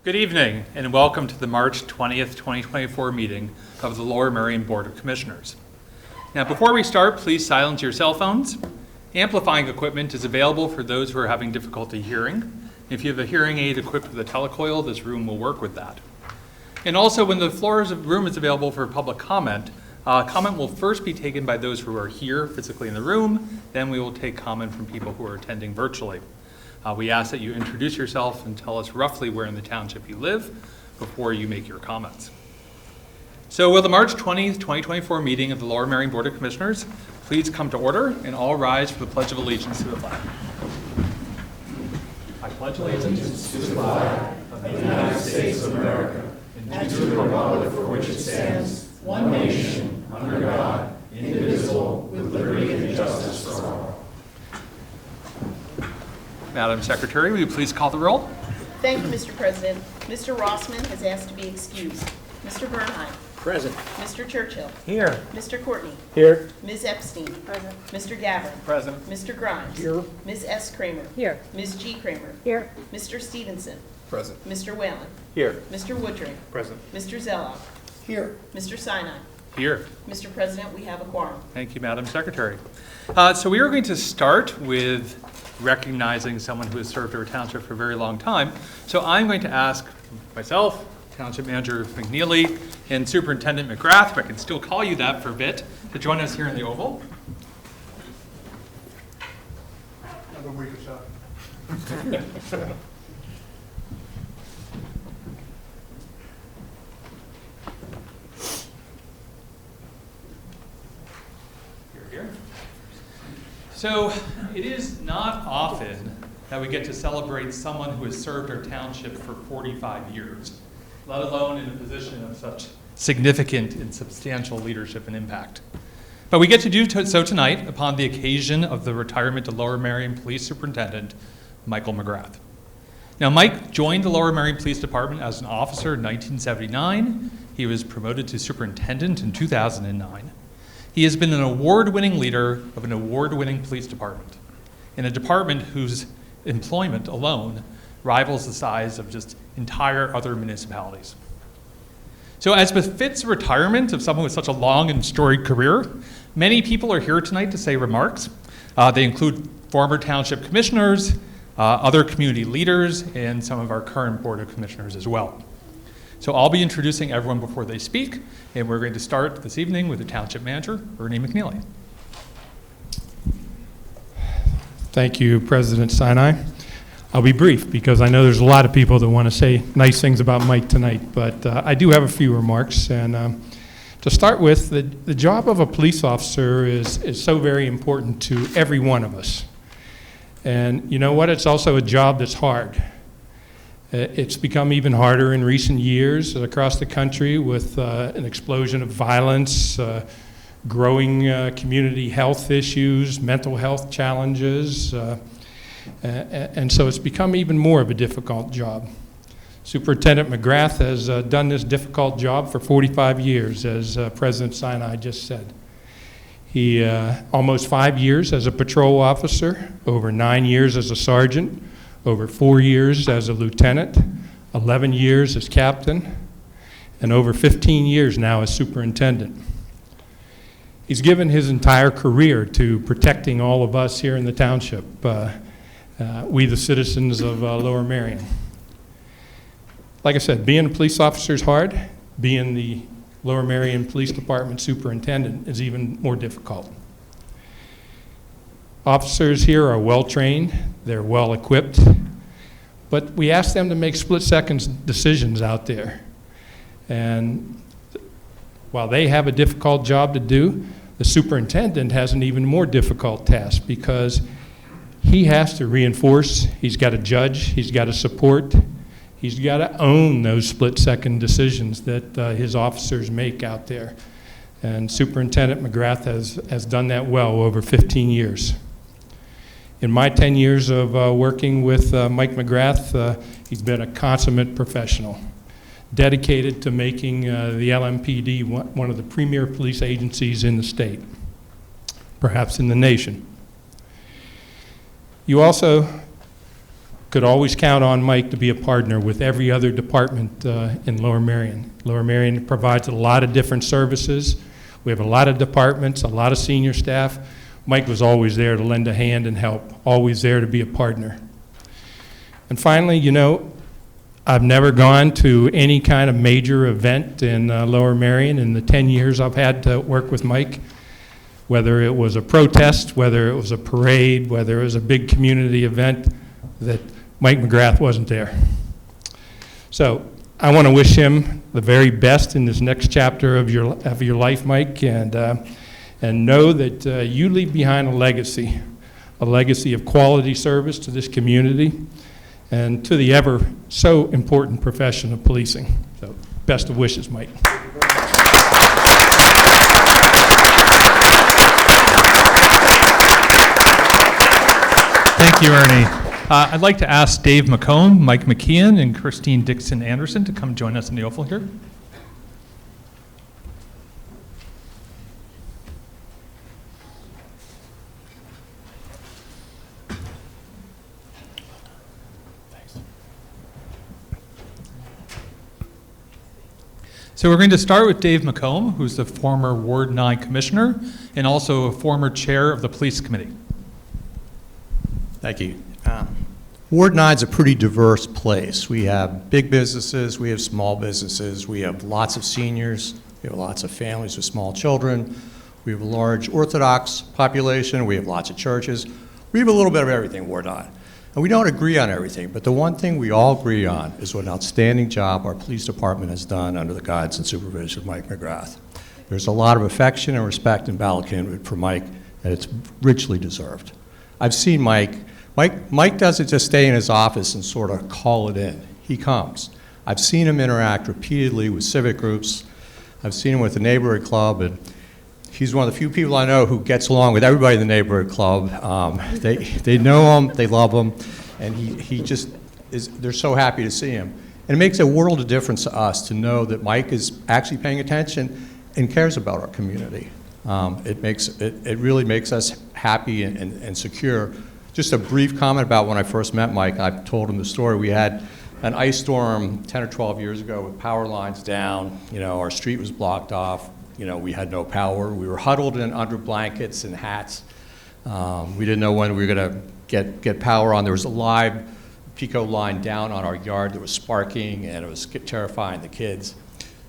Good evening, and welcome to the March 20th, 2024 meeting of the Lower Merion Board of Commissioners. Now, before we start, please silence your cell phones. Amplifying equipment is available for those who are having difficulty hearing. If you have a hearing aid equipped with a telecoil, this room will work with that. And also, when the room is available for public comment, comment will first be taken by those who are here physically in the room, then we will take comment from people who are attending virtually. We ask that you introduce yourself and tell us roughly where in the township you live before you make your comments. So will the March 20th, 2024 meeting of the Lower Merion Board of Commissioners please come to order and all rise for the Pledge of Allegiance to the flag. I pledge allegiance to the flag of the United States of America and to the republic for which it stands, one nation, under God, indivisible, with liberty and justice for all. Madam Secretary, will you please call the roll? Thank you, Mr. President. Mr. Rossman has asked to be excused. Mr. Bernheim. Present. Mr. Churchill. Here. Mr. Courtney. Here. Ms. Epstein. Present. Mr. Gavin. Present. Mr. Grimes. Here. Ms. S. Kramer. Here. Ms. G. Kramer. Here. Mr. Stevenson. Present. Mr. Whalen. Here. Mr. Woodring. Present. Mr. Zellow. Here. Mr. Sinai. Here. Mr. President, we have a quorum. Thank you, Madam Secretary. So we are going to start with recognizing someone who has served our township for a very long time. So I'm going to ask myself, Township Manager McNeely, and Superintendent McGrath, if I can still call you that for a bit, to join us here in the Oval. Another week or so. Here. So it is not often that we get to celebrate someone who has served our township for 45 years, let alone in a position of such significant and substantial leadership and impact. But we get to do so tonight upon the occasion of the retirement of Lower Merion Police Superintendent Michael McGrath. Now, Mike joined the Lower Merion Police Department as an officer in 1979. He was promoted to superintendent in 2009. He has been an award-winning leader of an award-winning police department, in a department whose employment alone rivals the size of just entire other municipalities. So as befits retirement of someone with such a long and storied career, many people are here tonight to say remarks. They include former township commissioners, other community leaders, and some of our current Board of Commissioners as well. So I'll be introducing everyone before they speak, and we're going to start this evening with the Township Manager, Ernie McNeely. Thank you, President Sinai. I'll be brief because I know there's a lot of people that want to say nice things about Mike tonight, but I do have a few remarks. And to start with, the job of a police officer is so very important to every one of us. And you know what? It's also a job that's hard. It's become even harder in recent years across the country with an explosion of violence, growing community health issues, mental health challenges, and so it's become even more of a difficult job. Superintendent McGrath has done this difficult job for 45 years, as President Sinai just said. He almost 5 years as a patrol officer, over 9 years as a sergeant, over 4 years as a lieutenant, 11 years as captain, and over 15 years now as superintendent. He's given his entire career to protecting all of us here in the township, we the citizens of Lower Merion. Like I said, being a police officer is hard. Being the Lower Merion Police Department superintendent is even more difficult. Officers here are well-trained, they're well-equipped, but we ask them to make split-second decisions out there. And while they have a difficult job to do, the superintendent has an even more difficult task because he has to reinforce, he's got to judge, he's got to support, he's got to own those split-second decisions that his officers make out there. And Superintendent McGrath has done that well over 15 years. In my 10 years of working with Mike McGrath, he's been a consummate professional, dedicated to making the LMPD one of the premier police agencies in the state, perhaps in the nation. You also could always count on Mike to be a partner with every other department in Lower Merion. Lower Merion provides a lot of different services. We have a lot of departments, a lot of senior staff. Mike was always there to lend a hand and help, always there to be a partner. And finally, you know, I've never gone to any kind of major event in Lower Merion in the 10 years I've had to work with Mike, whether it was a protest, whether it was a parade, whether it was a big community event, that Mike McGrath wasn't there. So I want to wish him the very best in this next chapter of your life, Mike, and know that you leave behind a legacy of quality service to this community and to the ever so important profession of policing. So best of wishes, Mike. Thank you, Ernie. I'd like to ask Dave McComb, Mike McKeon, and Christine Dixon Anderson to come join us in the oval here. So we're going to start with Dave McComb, who's the former Ward 9 Commissioner and also a former Chair of the Police Committee. Thank you. Ward 9 is a pretty diverse place. We have big businesses, we have small businesses, we have lots of seniors, we have lots of families with small children, we have a large Orthodox population, we have lots of churches. We have a little bit of everything in Ward 9. And we don't agree on everything, but the one thing we all agree on is what an outstanding job our police department has done under the guidance and supervision of Mike McGrath. There's a lot of affection and respect in Ballackinwood for Mike, and it's richly deserved. I've seen Mike doesn't just stay in his office and sort of call it in. He comes. I've seen him interact repeatedly with civic groups. I've seen him with the neighborhood club, and he's one of the few people I know who gets along with everybody in the neighborhood club. They know him, they love him, and he just is, they're so happy to see him. And it makes a world of difference to us to know that Mike is actually paying attention and cares about our community. It really makes us happy and secure. Just a brief comment about when I first met Mike. I've told him the story. We had an ice storm 10 or 12 years ago with power lines down. You know, our street was blocked off. You know, we had no power. We were huddled in under blankets and hats. We didn't know when we were going to get power on. There was a live Pico line down on our yard that was sparking, and it was terrifying the kids.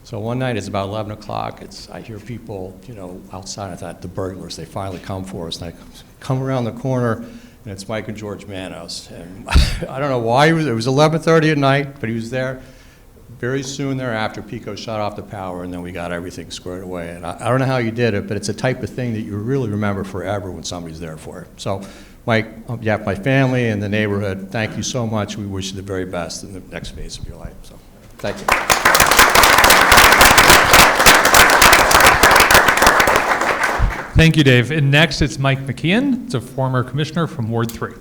So one night, it's about 11 o'clock. I hear people, you know, outside. I thought, the burglars, they finally come for us. And I come around the corner, and it's Mike and George Manos. And I don't know why it was 11:30 at night, but he was there. Very soon thereafter, Pico shut off the power, and then we got everything squared away. And I don't know how you did it, but it's a type of thing that you really remember forever when somebody's there for it. So, Mike, on behalf of my family and the neighborhood, thank you so much. We wish you the very best in the next phase of your life. So, thank you. Thank you, Dave. And next, it's Mike McKeon. It's a former commissioner from Ward 3.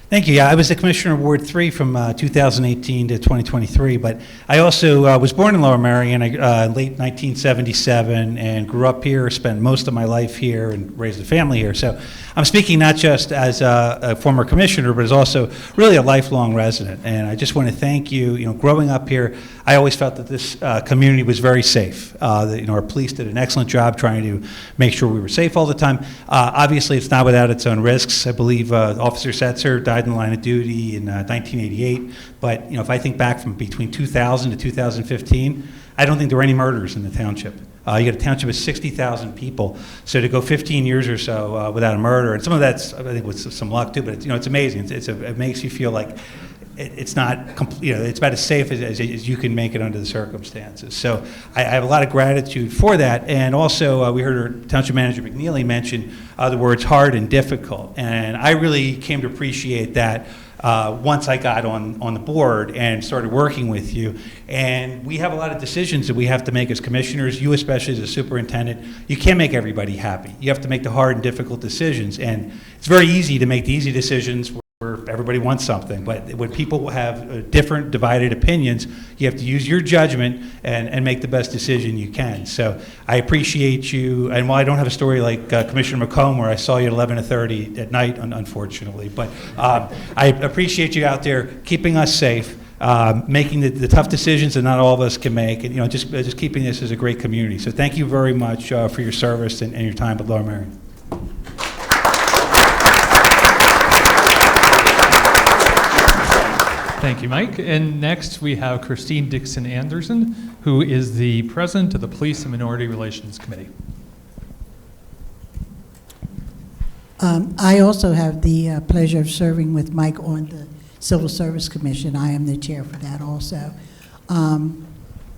Thank you. Yeah, I was the commissioner of Ward 3 from 2018 to 2023, but I also was born in Lower Merion, late 1977, and grew up here, spent most of my life here, and raised a family here. So I'm speaking not just as a former commissioner, but as also really a lifelong resident. And I just want to thank you. You know, growing up here, I always felt that this community was very safe. That, you know, our police did an excellent job trying to make sure we were safe all the time. Obviously, it's not without its own risks. I believe Officer Setzer died in the line of duty in 1988. But, you know, if I think back from between 2000 to 2015, I don't think there were any murders in the township. You got a township of 60,000 people, so to go 15 years or so without a murder, and some of that's, I think, with some luck too. But it's, you know, it's amazing. It makes you feel like it's not, you know, it's about as safe as you can make it under the circumstances. So I have a lot of gratitude for that. And also, we heard our Township Manager McNeely mention the words hard and difficult, and I really came to appreciate that. Once I got on the board and started working with you. And we have a lot of decisions that we have to make as commissioners, you especially as a superintendent. You can't make everybody happy. You have to make the hard and difficult decisions. And it's very easy to make the easy decisions where everybody wants something. But when people have different divided opinions, you have to use your judgment and make the best decision you can. So I appreciate you. And while I don't have a story like Commissioner McComb, where I saw you at 11:30 at night, unfortunately, but I appreciate you out there keeping us safe, making the tough decisions that not all of us can make, and just keeping this as a great community. So thank you very much for your service and your time at Lower Merion. Thank you, Mike. And next we have Christine Dixon Anderson, who is the president of the Police and Minority Relations Committee. I also have the pleasure of serving with Mike on the Civil Service Commission. I am the chair for that also. And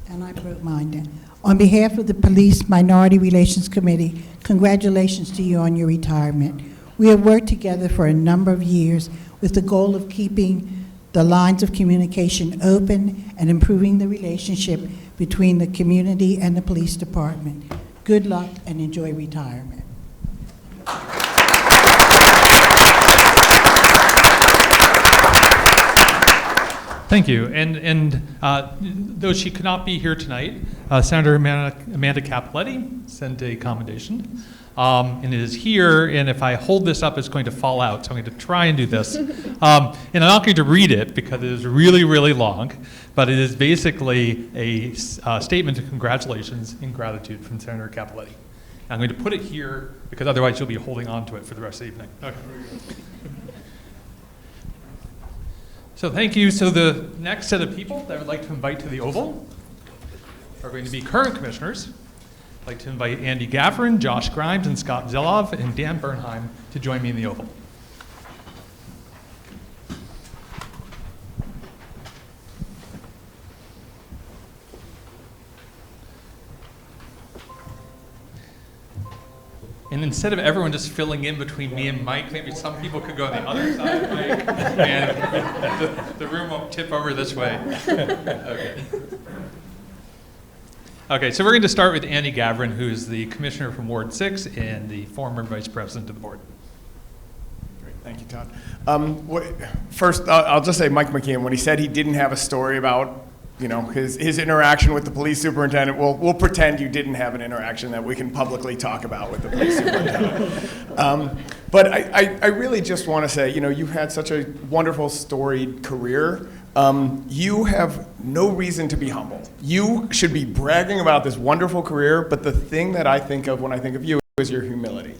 I broke mine down. On behalf of the Police Minority Relations Committee, congratulations to you on your retirement. We have worked together for a number of years with the goal of keeping the lines of communication open and improving the relationship between the community and the police department. Good luck and enjoy retirement. Thank you. And though she could not be here tonight, Senator Amanda Capoletti sent a commendation. And it is here, and if I hold this up, it's going to fall out, so I'm going to try and do this. And I'm not going to read it because it is really, really long, but it is basically a statement of congratulations and gratitude from Senator Capoletti. I'm going to put it here because otherwise you'll be holding on to it for the rest of the evening. Okay. So thank you. So the next set of people that I would like to invite to the Oval are going to be current commissioners. I'd like to invite Andy Gavrin, Josh Grimes, and Scott Zilov, and Dan Bernheim to join me in the Oval. And instead of everyone just filling in between me and Mike, maybe some people could go on the other side of Mike, and the room won't tip over this way. Okay. Okay, so we're going to start with Andy Gavrin, who is the commissioner from Ward 6 and the former vice president of the board. Great, thank you, Todd. First, I'll just say Mike McKeon, when he said he didn't have a story about his interaction with the police superintendent, we'll pretend you didn't have an interaction that we can publicly talk about with the police superintendent. But I really just want to say, you've had such a wonderful, storied career. You have no reason to be humble. You should be bragging about this wonderful career, but the thing that I think of when I think of you is your humility.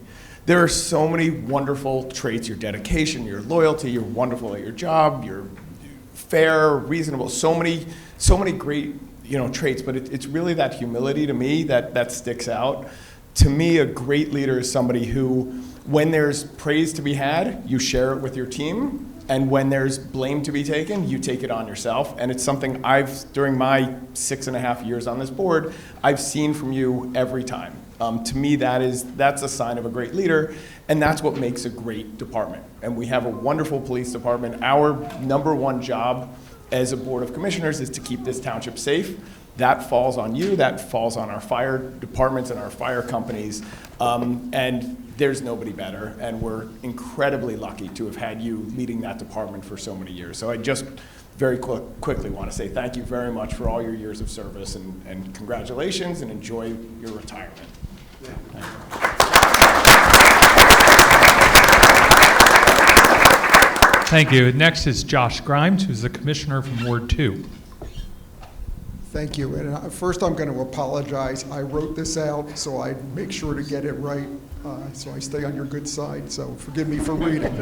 There are so many wonderful traits, your dedication, your loyalty, you're wonderful at your job, you're fair, reasonable, so many great traits, but it's really that humility to me that sticks out. To me, a great leader is somebody who, when there's praise to be had, you share it with your team, and when there's blame to be taken, you take it on yourself. And it's something during my 6.5 years on this board, I've seen from you every time. To me, that's a sign of a great leader, and that's what makes a great department. And we have a wonderful police department. Our number one job as a board of commissioners is to keep this township safe. That falls on you, that falls on our fire departments and our fire companies, and there's nobody better, and we're incredibly lucky to have had you leading that department for so many years. So I just very quickly want to say thank you very much for all your years of service, and congratulations, and enjoy your retirement. Thank you. Next is Josh Grimes, who's the commissioner from Ward 2. Thank you. And first I'm going to apologize. I wrote this out, so I make sure to get it right, so I stay on your good side. So forgive me for reading.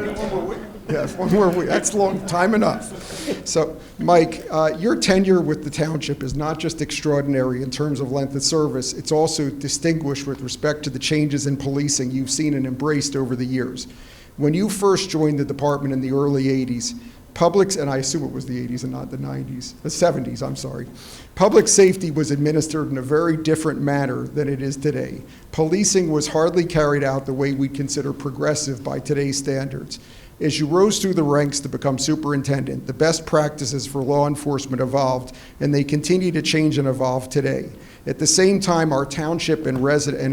Yes, one more week. That's long time enough. So, Mike, your tenure with the township is not just extraordinary in terms of length of service, it's also distinguished with respect to the changes in policing you've seen and embraced over the years. When you first joined the department in the early 80s, and I assume it was the 80s and not the 90s, the 70s, I'm sorry. Public safety was administered in a very different manner than it is today. Policing was hardly carried out the way we consider progressive by today's standards. As you rose through the ranks to become superintendent, the best practices for law enforcement evolved, and they continue to change and evolve today. At the same time, our township and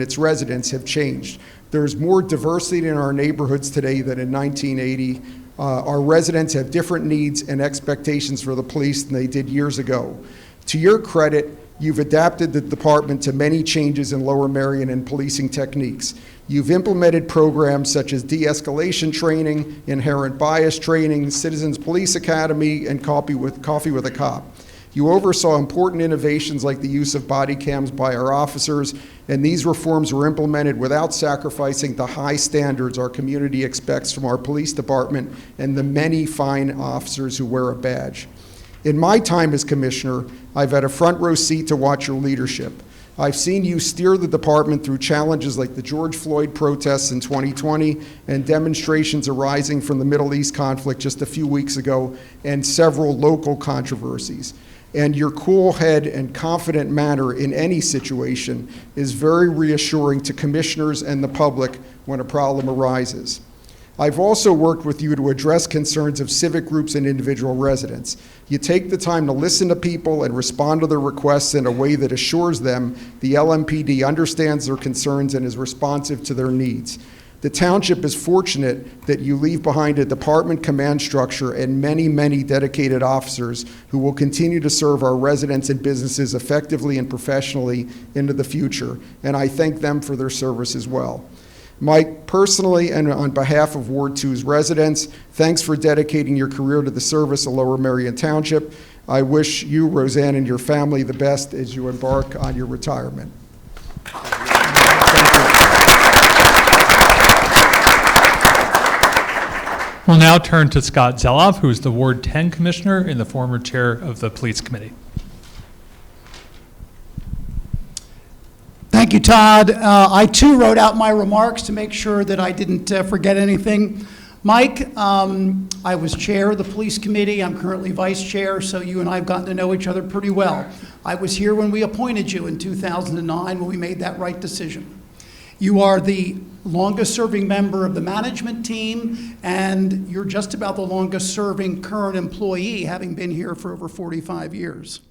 its residents have changed. There's more diversity in our neighborhoods today than in 1980. Our residents have different needs and expectations for the police than they did years ago. To your credit, you've adapted the department to many changes in Lower Merion and policing techniques. You've implemented programs such as de-escalation training, inherent bias training, Citizens Police Academy, and Coffee with a Cop. You oversaw important innovations like the use of body cams by our officers, and these reforms were implemented without sacrificing the high standards our community expects from our police department and the many fine officers who wear a badge. In my time as commissioner, I've had a front row seat to watch your leadership. I've seen you steer the department through challenges like the George Floyd protests in 2020 and demonstrations arising from the Middle East conflict just a few weeks ago, and several local controversies. And your cool head and confident manner in any situation is very reassuring to commissioners and the public when a problem arises. I've also worked with you to address concerns of civic groups and individual residents. You take the time to listen to people and respond to their requests in a way that assures them the LMPD understands their concerns and is responsive to their needs. The township is fortunate that you leave behind a department command structure and many, many dedicated officers who will continue to serve our residents and businesses effectively and professionally into the future, and I thank them for their service as well. Mike, personally and on behalf of Ward 2's residents, thanks for dedicating your career to the service of Lower Merion Township. I wish you, Roseanne, and your family the best as you embark on your retirement. We'll now turn to Scott Zeloff, who is the Ward 10 Commissioner and the former Chair of the Police Committee. Thank you, Todd. I too wrote out my remarks to make sure that I didn't forget anything. Mike, I was chair of the police committee. I'm currently vice chair, so you and I have gotten to know each other pretty well. I was here when we appointed you in 2009 when we made that right decision. You are the longest serving member of the management team, and you're just about the longest serving current employee, having been here for over 45 years.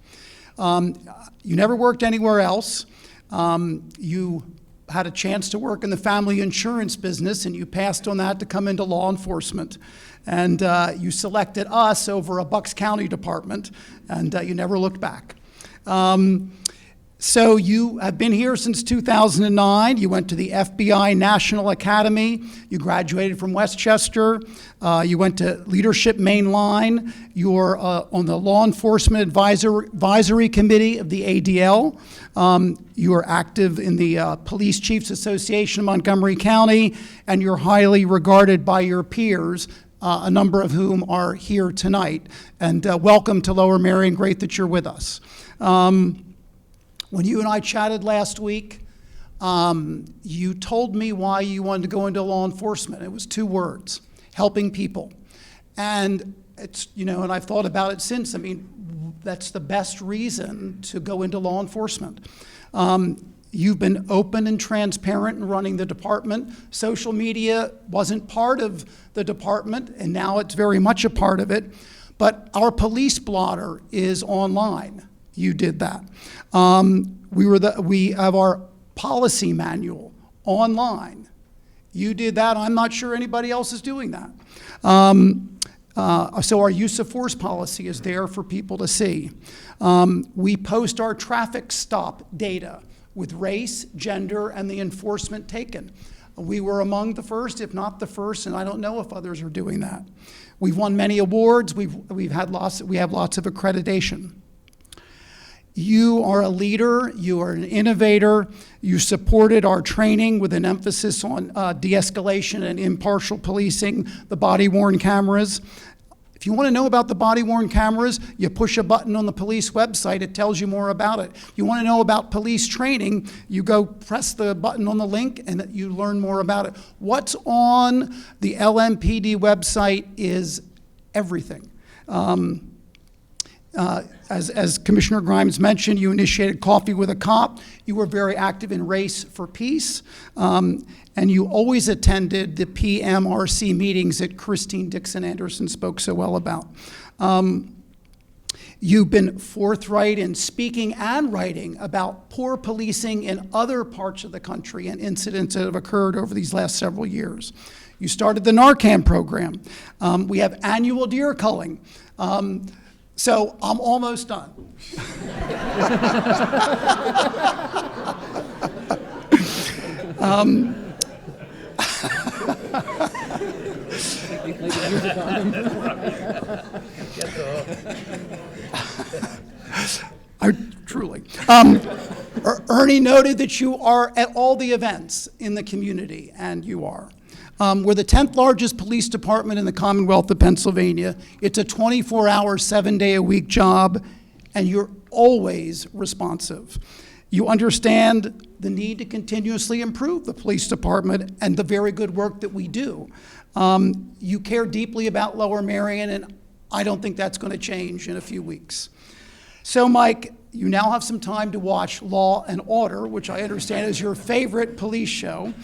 You never worked anywhere else. You had a chance to work in the family insurance business, and you passed on that to come into law enforcement. And you selected us over a Bucks County department, and you never looked back. So you have been here since 2009. You went to the FBI National Academy. You graduated from Westchester. You went to Leadership Mainline. You're on the Law Enforcement Advisory Committee of the ADL. You are active in the Police Chiefs Association of Montgomery County, and you're highly regarded by your peers, a number of whom are here tonight. And welcome to Lower Merion. Great that you're with us. When you and I chatted last week, you told me why you wanted to go into law enforcement. It was 2 words: helping people. And it's, and I've thought about it since. I mean, that's the best reason to go into law enforcement. You've been open and transparent in running the department. Social media wasn't part of the department, and now it's very much a part of it. But our police blotter is online. You did that. We have our policy manual online. You did that. I'm not sure anybody else is doing that. So our use of force policy is there for people to see. We post our traffic stop data with race, gender, and the enforcement taken. We were among the first, if not the first, and I don't know if others are doing that. We've won many awards. We have lots of accreditation. You are a leader, you are an innovator, you supported our training with an emphasis on de-escalation and impartial policing, the body-worn cameras. If you want to know about the body-worn cameras, you push a button on the police website, it tells you more about it. You want to know about police training, you go press the button on the link and you learn more about it. What's on the LMPD website is everything. As Commissioner Grimes mentioned, you initiated Coffee with a Cop. You were very active in Race for Peace, and you always attended the PMRC meetings that Christine Dixon Anderson spoke so well about. You've been forthright in speaking and writing about poor policing in other parts of the country and incidents that have occurred over these last several years. You started the Narcan program. We have annual deer culling. So I'm almost done. Truly. Ernie noted that you are at all the events in the community, and you are. We're the 10th largest police department in the Commonwealth of Pennsylvania. It's a 24-hour, 7-day-a-week job, and you're always responsive. You understand the need to continuously improve the police department and the very good work that we do. You care deeply about Lower Merion, and I don't think that's going to change in a few weeks. So, Mike, you now have some time to watch Law and Order, which I understand is your favorite police show.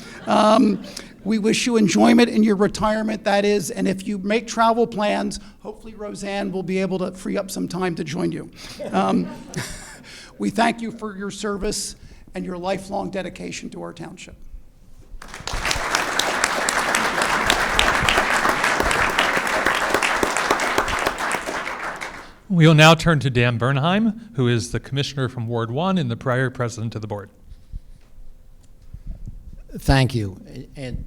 We wish you enjoyment in your retirement, that is, and if you make travel plans, hopefully Roseanne will be able to free up some time to join you. We thank you for your service and your lifelong dedication to our township. We will now turn to Dan Bernheim, who is the commissioner from Ward 1 and the prior president of the board. Thank you. And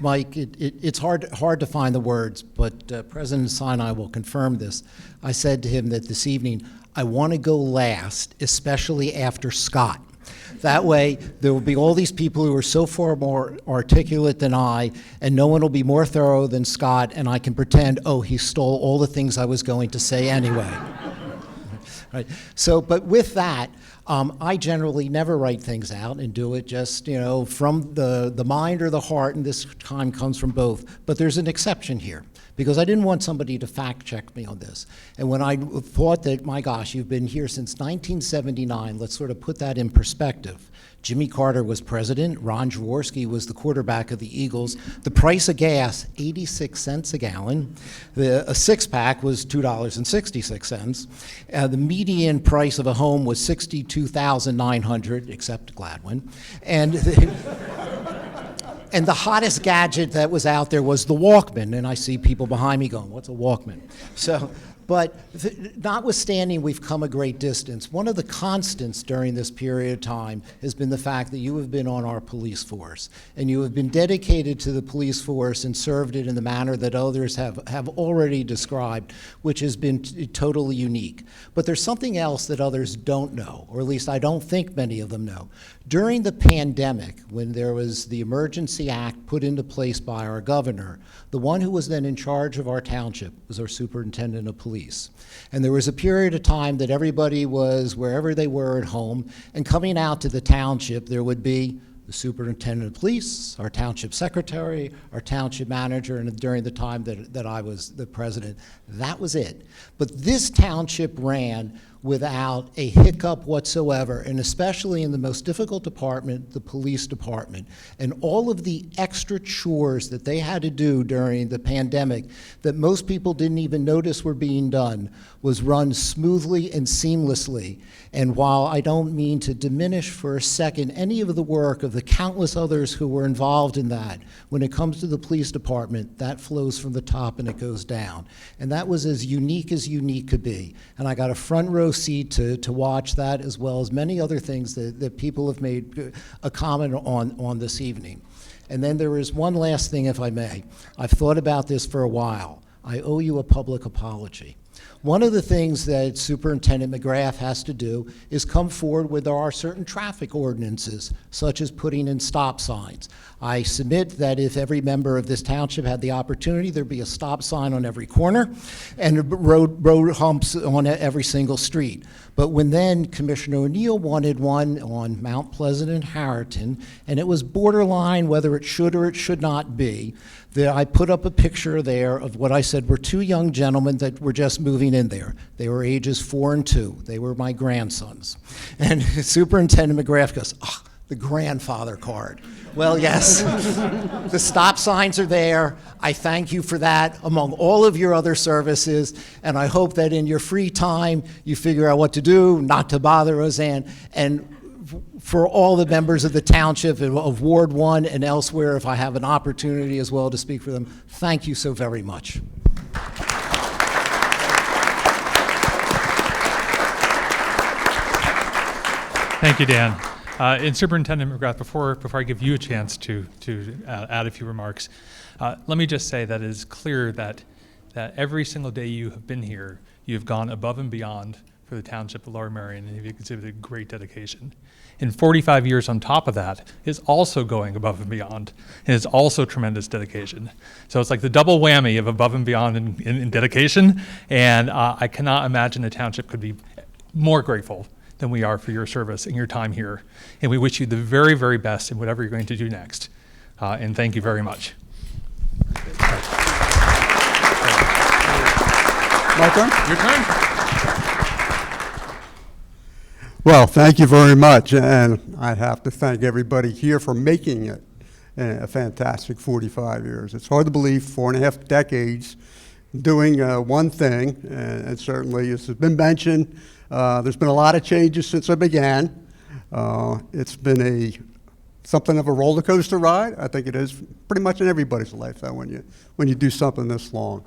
Mike, it's hard to find the words, but President Sinai will confirm this. I said to him that this evening, I want to go last, especially after Scott. That way, there will be all these people who are so far more articulate than I, and no one will be more thorough than Scott, and I can pretend, oh, he stole all the things I was going to say anyway. Right. So, but with that, I generally never write things out and do it just, from the mind or the heart, and this time comes from both. But there's an exception here, because I didn't want somebody to fact check me on this. And when I thought that, my gosh, you've been here since 1979, let's sort of put that in perspective. Jimmy Carter was president. Ron Jaworski was the quarterback of the Eagles. The price of gas, 86 cents a gallon. A six-pack was $2.66. The median price of a home was $62,900, except Gladwin. And and the hottest gadget that was out there was the Walkman. And I see people behind me going, what's a Walkman? So, but notwithstanding we've come a great distance, one of the constants during this period of time has been the fact that you have been on our police force, and you have been dedicated to the police force and served it in the manner that others have already described, which has been totally unique. But there's something else that others don't know, or at least I don't think many of them know. During the pandemic, when there was the Emergency Act put into place by our governor, the one who was then in charge of our township was our superintendent of police. And there was a period of time that everybody was wherever they were at home, and coming out to the township, there would be the superintendent of police, our township secretary, our township manager, and during the time that I was the president, that was it. But this township ran without a hiccup whatsoever, and especially in the most difficult department, the police department. And all of the extra chores that they had to do during the pandemic that most people didn't even notice were being done was run smoothly and seamlessly. And while I don't mean to diminish for a second any of the work of the countless others who were involved in that, when it comes to the police department, that flows from the top and it goes down. And that was as unique could be. And I got a front row seat to watch that, as well as many other things that people have made a comment on this evening. And then there is one last thing, if I may. I've thought about this for a while. I owe you a public apology. One of the things that Superintendent McGrath has to do is come forward with our certain traffic ordinances, such as putting in stop signs. I submit that if every member of this township had the opportunity, there'd be a stop sign on every corner and road humps on every single street. But when then Commissioner O'Neill wanted one on Mount Pleasant and Harriton, and it was borderline whether it should or it should not be, I put up a picture there of what I said were two young gentlemen that were just moving in there. They were ages 4 and 2. They were my grandsons. And Superintendent McGrath goes, oh, the grandfather card. Well, yes, the stop signs are there. I thank you for that, among all of your other services, and I hope that in your free time you figure out what to do, not to bother Roseanne. And for all the members of the township of Ward 1 and elsewhere, if I have an opportunity as well to speak for them, thank you so very much. Thank you, Dan. And Superintendent McGrath, before I give you a chance to add a few remarks, let me just say that it is clear that every single day you have been here, you have gone above and beyond for the Township of Lower Merion, and you've exhibited great dedication. And 45 years on top of that is also going above and beyond, and it's also tremendous dedication. So it's like the double whammy of above and beyond in dedication, and I cannot imagine a township could be more grateful than we are for your service and your time here. And we wish you the very, very best in whatever you're going to do next. And thank you very much. My turn? Your turn. Well, thank you very much, and I have to thank everybody here for making it a fantastic 45 years. It's hard to believe 4.5 decades doing one thing, and certainly, as has been mentioned, there's been a lot of changes since I began. It's been something of a roller coaster ride. I think it is pretty much in everybody's life, though, when you do something this long.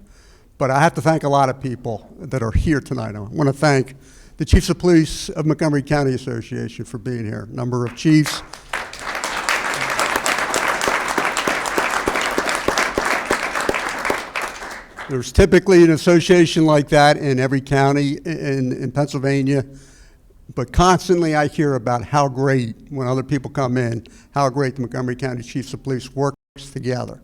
But I have to thank a lot of people that are here tonight. I want to thank the Chiefs of Police of Montgomery County Association for being here. A number of chiefs. There's typically an association like that in every county in Pennsylvania, but constantly I hear about how great, when other people come in, how great the Montgomery County Chiefs of Police works together.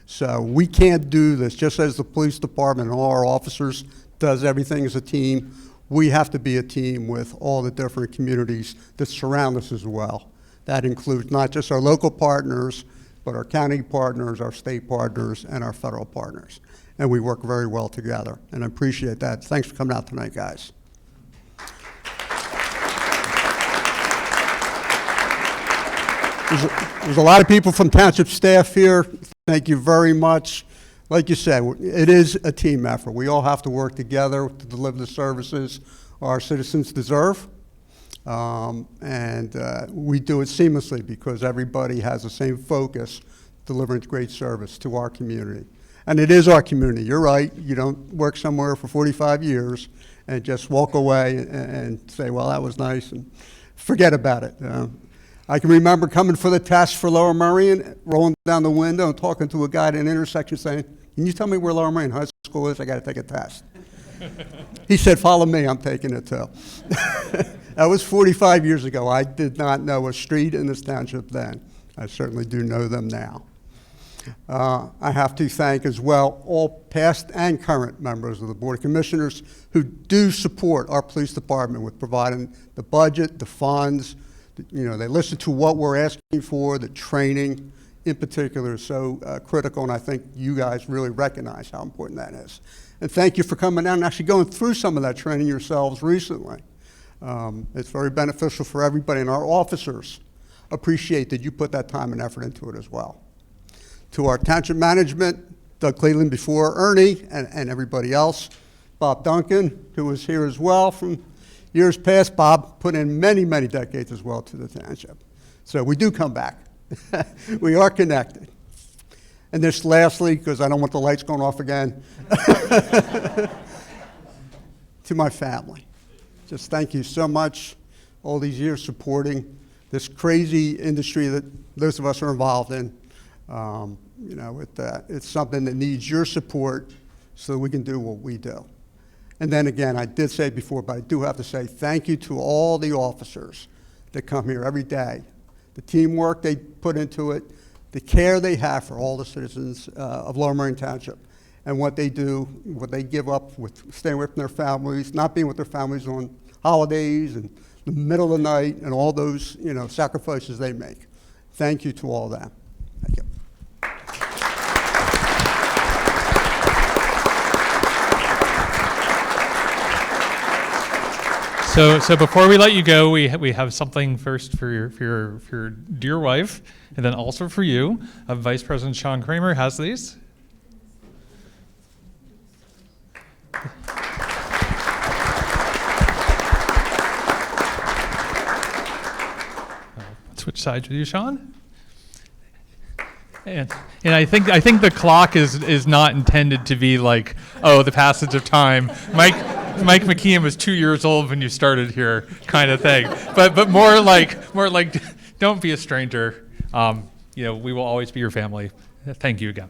So we can't do this just as the police department and all our officers does everything as a team. We have to be a team with all the different communities that surround us as well. That includes not just our local partners, but our county partners, our state partners, and our federal partners. And we work very well together, and I appreciate that. Thanks for coming out tonight, guys. There's a lot of people from township staff here. Thank you very much. Like you said, it is a team effort. We all have to work together to deliver the services our citizens deserve. And we do it seamlessly because everybody has the same focus, delivering great service to our community. And it is our community. You're right. You don't work somewhere for 45 years and just walk away and say, well, that was nice, and forget about it. I can remember coming for the test for Lower Merion, rolling down the window and talking to a guy at an intersection saying, can you tell me where Lower Merion High School is? I got to take a test. He said, follow me, I'm taking it too. That was 45 years ago. I did not know a street in this township then. I certainly do know them now. I have to thank as well all past and current members of the Board of Commissioners who do support our police department with providing the budget, the funds. You know, they listen to what we're asking for. The training in particular is so critical, and I think you guys really recognize how important that is. And thank you for coming down and actually going through some of that training yourselves recently. It's very beneficial for everybody, and our officers appreciate that you put that time and effort into it as well. To our township management, Doug Cleveland before Ernie, and everybody else, Bob Duncan, who was here as well from years past. Bob put in many, many decades as well to the township. So we do come back. We are connected. And this lastly, because I don't want the lights going off again, to my family. Just thank you so much, all these years supporting this crazy industry that those of us are involved in. You know, it's something that needs your support so that we can do what we do. And then again, I did say it before, but I do have to say thank you to all the officers that come here every day. The teamwork they put into it, the care they have for all the citizens of Lower Merion Township, and what they do, what they give up with staying away from their families, not being with their families on holidays and the middle of the night, and all those, you know, sacrifices they make. Thank you to all that. Thank you. So before we let you go, we have something first for your dear wife, and then also for you. Vice President Sean Kramer has these. switch sides with you, Sean. And I think the clock is not intended to be like, oh, the passage of time. Mike McKeon was 2 years old when you started here, kind of thing. But more like don't be a stranger. We will always be your family. Thank you again.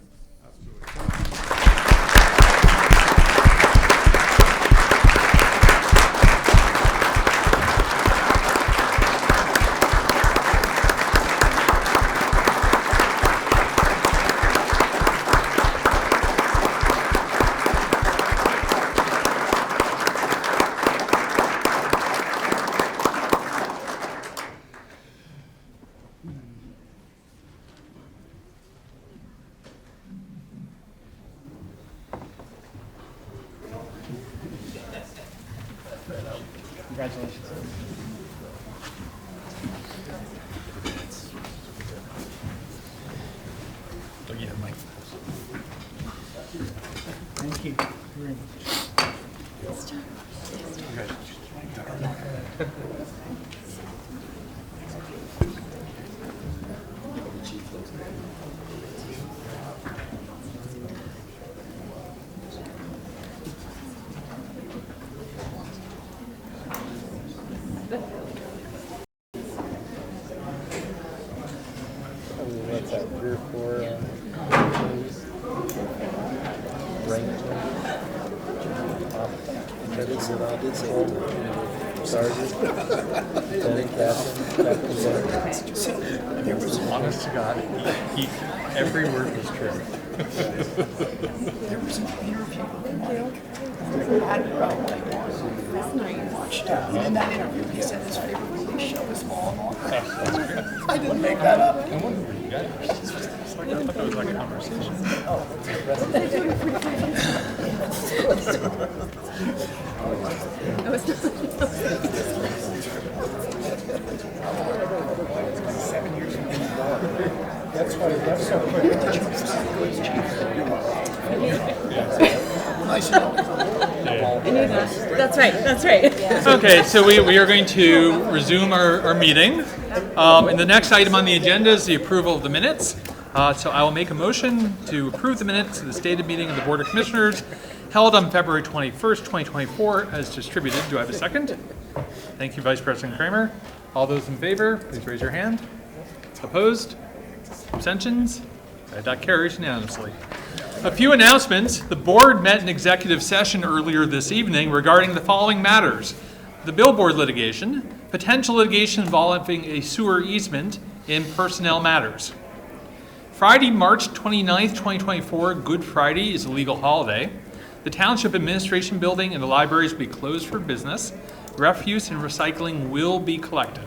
Congratulations. Thank you very much. What's that, 3 or 4 Sergeant, Lieutenant Captain, Captain. It was honest to God. Every word was true. There was an interview with Mike. Watched it. And in that interview, he said his favorite movie show is Law and Order. I didn't make that up. I wonder where you got it. It's like, I thought that was like a conversation. That's so quick. Nice to know. That's right. Okay, so we are going to resume our meeting. And the next item on the agenda is the approval of the minutes. So I will make a motion to approve the minutes of the stated meeting of the Board of Commissioners held on February 21st, 2024, as distributed. Do I have a second? Thank you, Vice President Kramer. All those in favor, please raise your hand. Opposed? Abstentions? That carries unanimously. A few announcements. The board met in executive session earlier this evening regarding the following matters: the billboard litigation, potential litigation involving a sewer easement, and personnel matters. Friday, March 29th, 2024, Good Friday, is a legal holiday. The Township Administration Building and the libraries will be closed for business. Refuse and recycling will be collected.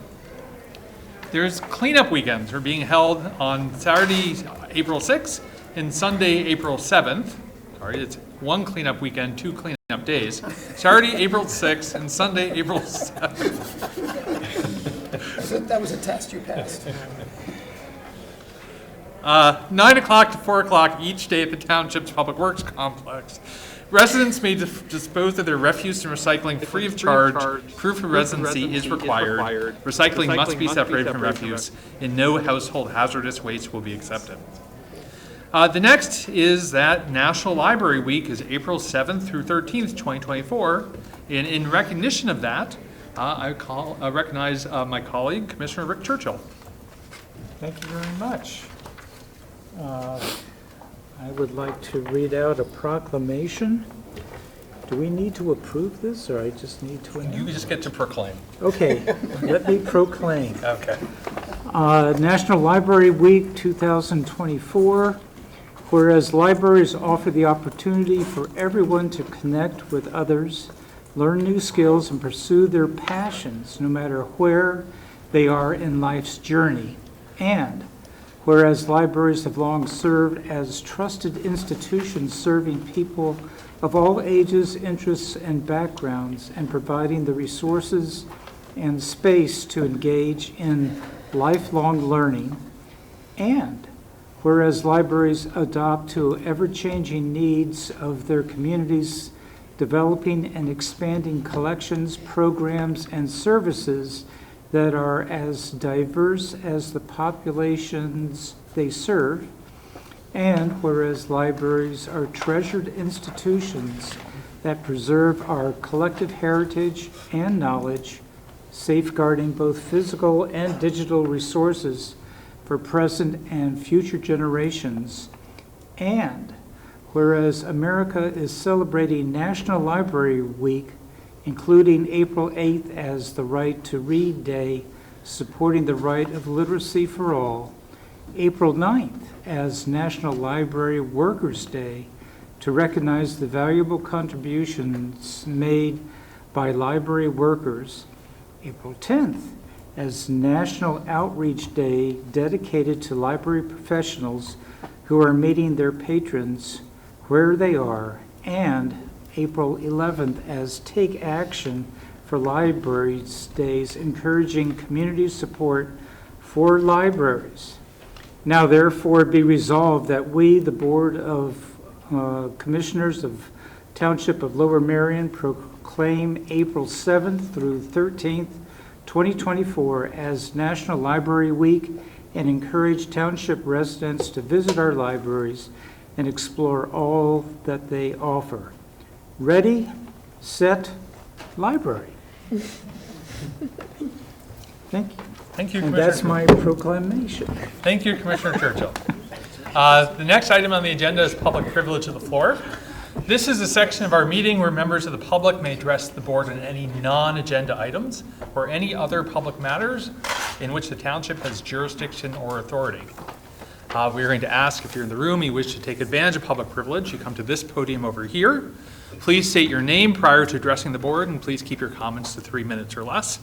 There's cleanup weekends are being held on Saturday, April 6th and Sunday, April 7th. Sorry, it's one cleanup weekend, 2 cleanup days. Saturday, April 6th and Sunday, April 7th. That was a test you passed. 9 o'clock to 4 o'clock each day at the Township's Public Works Complex. Residents may dispose of their refuse and recycling free of charge. Proof of residency is required. Recycling must be separated from refuse, and no household hazardous waste will be accepted. The next is that National Library Week is April 7th through 13th, 2024. And in recognition of that, I recognize my colleague, Commissioner Rick Churchill. Thank you very much. I would like to read out a proclamation. Do we need to approve this, or I just need to announce? You just get to proclaim. Okay, let me proclaim. Okay. National Library Week 2024. Whereas libraries offer the opportunity for everyone to connect with others, learn new skills, and pursue their passions, no matter where they are in life's journey. And whereas libraries have long served as trusted institutions serving people of all ages, interests, and backgrounds, and providing the resources and space to engage in lifelong learning. And whereas libraries adapt to ever-changing needs of their communities, developing and expanding collections, programs, and services that are as diverse as the populations they serve, and whereas libraries are treasured institutions that preserve our collective heritage and knowledge, safeguarding both physical and digital resources for present and future generations, and whereas America is celebrating National Library Week, including April 8th as the Right to Read Day, supporting the right of literacy for all, April 9th as National Library Workers' Day, to recognize the valuable contributions made by library workers, April 10th as National Outreach Day, dedicated to library professionals who are meeting their patrons where they are, and April 11th as Take Action for Libraries Days, encouraging community support for libraries. Now therefore be resolved that we, the Board of Commissioners of Township of Lower Merion, proclaim April 7th through 13th, 2024 as National Library Week, and encourage township residents to visit our libraries and explore all that they offer. Ready, set, library. Thank you. Thank you, And Commissioner. that's my proclamation. Thank you, Commissioner Churchill. The next item on the agenda is public privilege of the floor. This is a section of our meeting where members of the public may address the board on any non-agenda items or any other public matters in which the township has jurisdiction or authority. We're going to ask if you're in the room, you wish to take advantage of public privilege, you come to this podium over here. Please state your name prior to addressing the board, and please keep your comments to 3 minutes or less.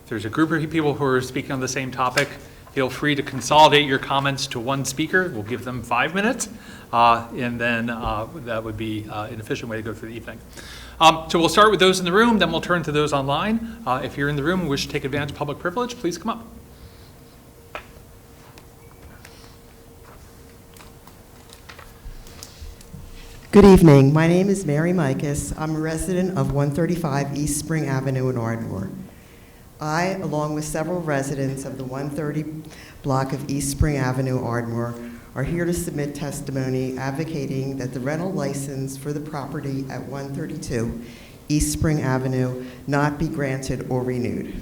If there's a group of people who are speaking on the same topic, feel free to consolidate your comments to one speaker. We'll give them 5 minutes, and then that would be an efficient way to go through the evening. So we'll start with those in the room, then we'll turn to those online. If you're in the room and wish to take advantage of public privilege, please come up. Good evening. My name is Mary Mikas. I'm a resident of 135 East Spring Avenue in Ardmore. I, along with several residents of the 130 block of East Spring Avenue, Ardmore, are here to submit testimony advocating that the rental license for the property at 132 East Spring Avenue not be granted or renewed.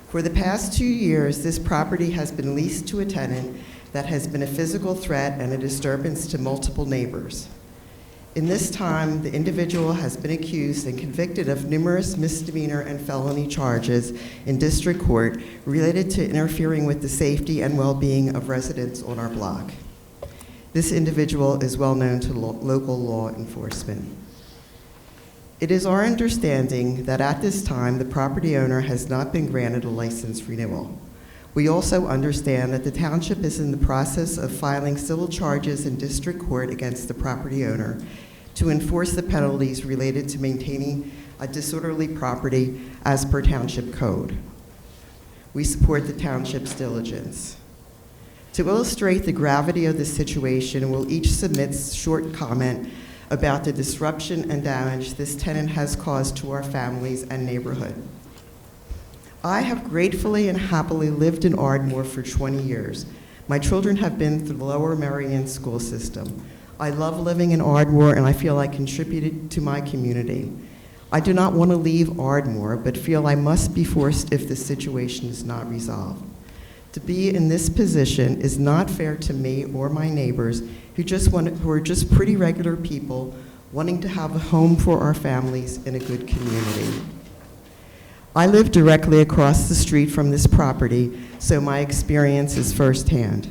For the past 2 years, this property has been leased to a tenant that has been a physical threat and a disturbance to multiple neighbors. In this time, the individual has been accused and convicted of numerous misdemeanor and felony charges in district court related to interfering with the safety and well-being of residents on our block. This individual is well known to local law enforcement. It is our understanding that at this time, the property owner has not been granted a license renewal. We also understand that the township is in the process of filing civil charges in district court against the property owner to enforce the penalties related to maintaining a disorderly property as per township code. We support the township's diligence. To illustrate the gravity of the situation, we'll each submit short comment about the disruption and damage this tenant has caused to our families and neighborhood. I have gratefully and happily lived in Ardmore for 20 years. My children have been through the Lower Merion school system. I love living in Ardmore and I feel I contributed to my community. I do not want to leave Ardmore, but feel I must be forced if the situation is not resolved. To be in this position is not fair to me or my neighbors who are just pretty regular people wanting to have a home for our families in a good community. I live directly across the street from this property, so my experience is firsthand.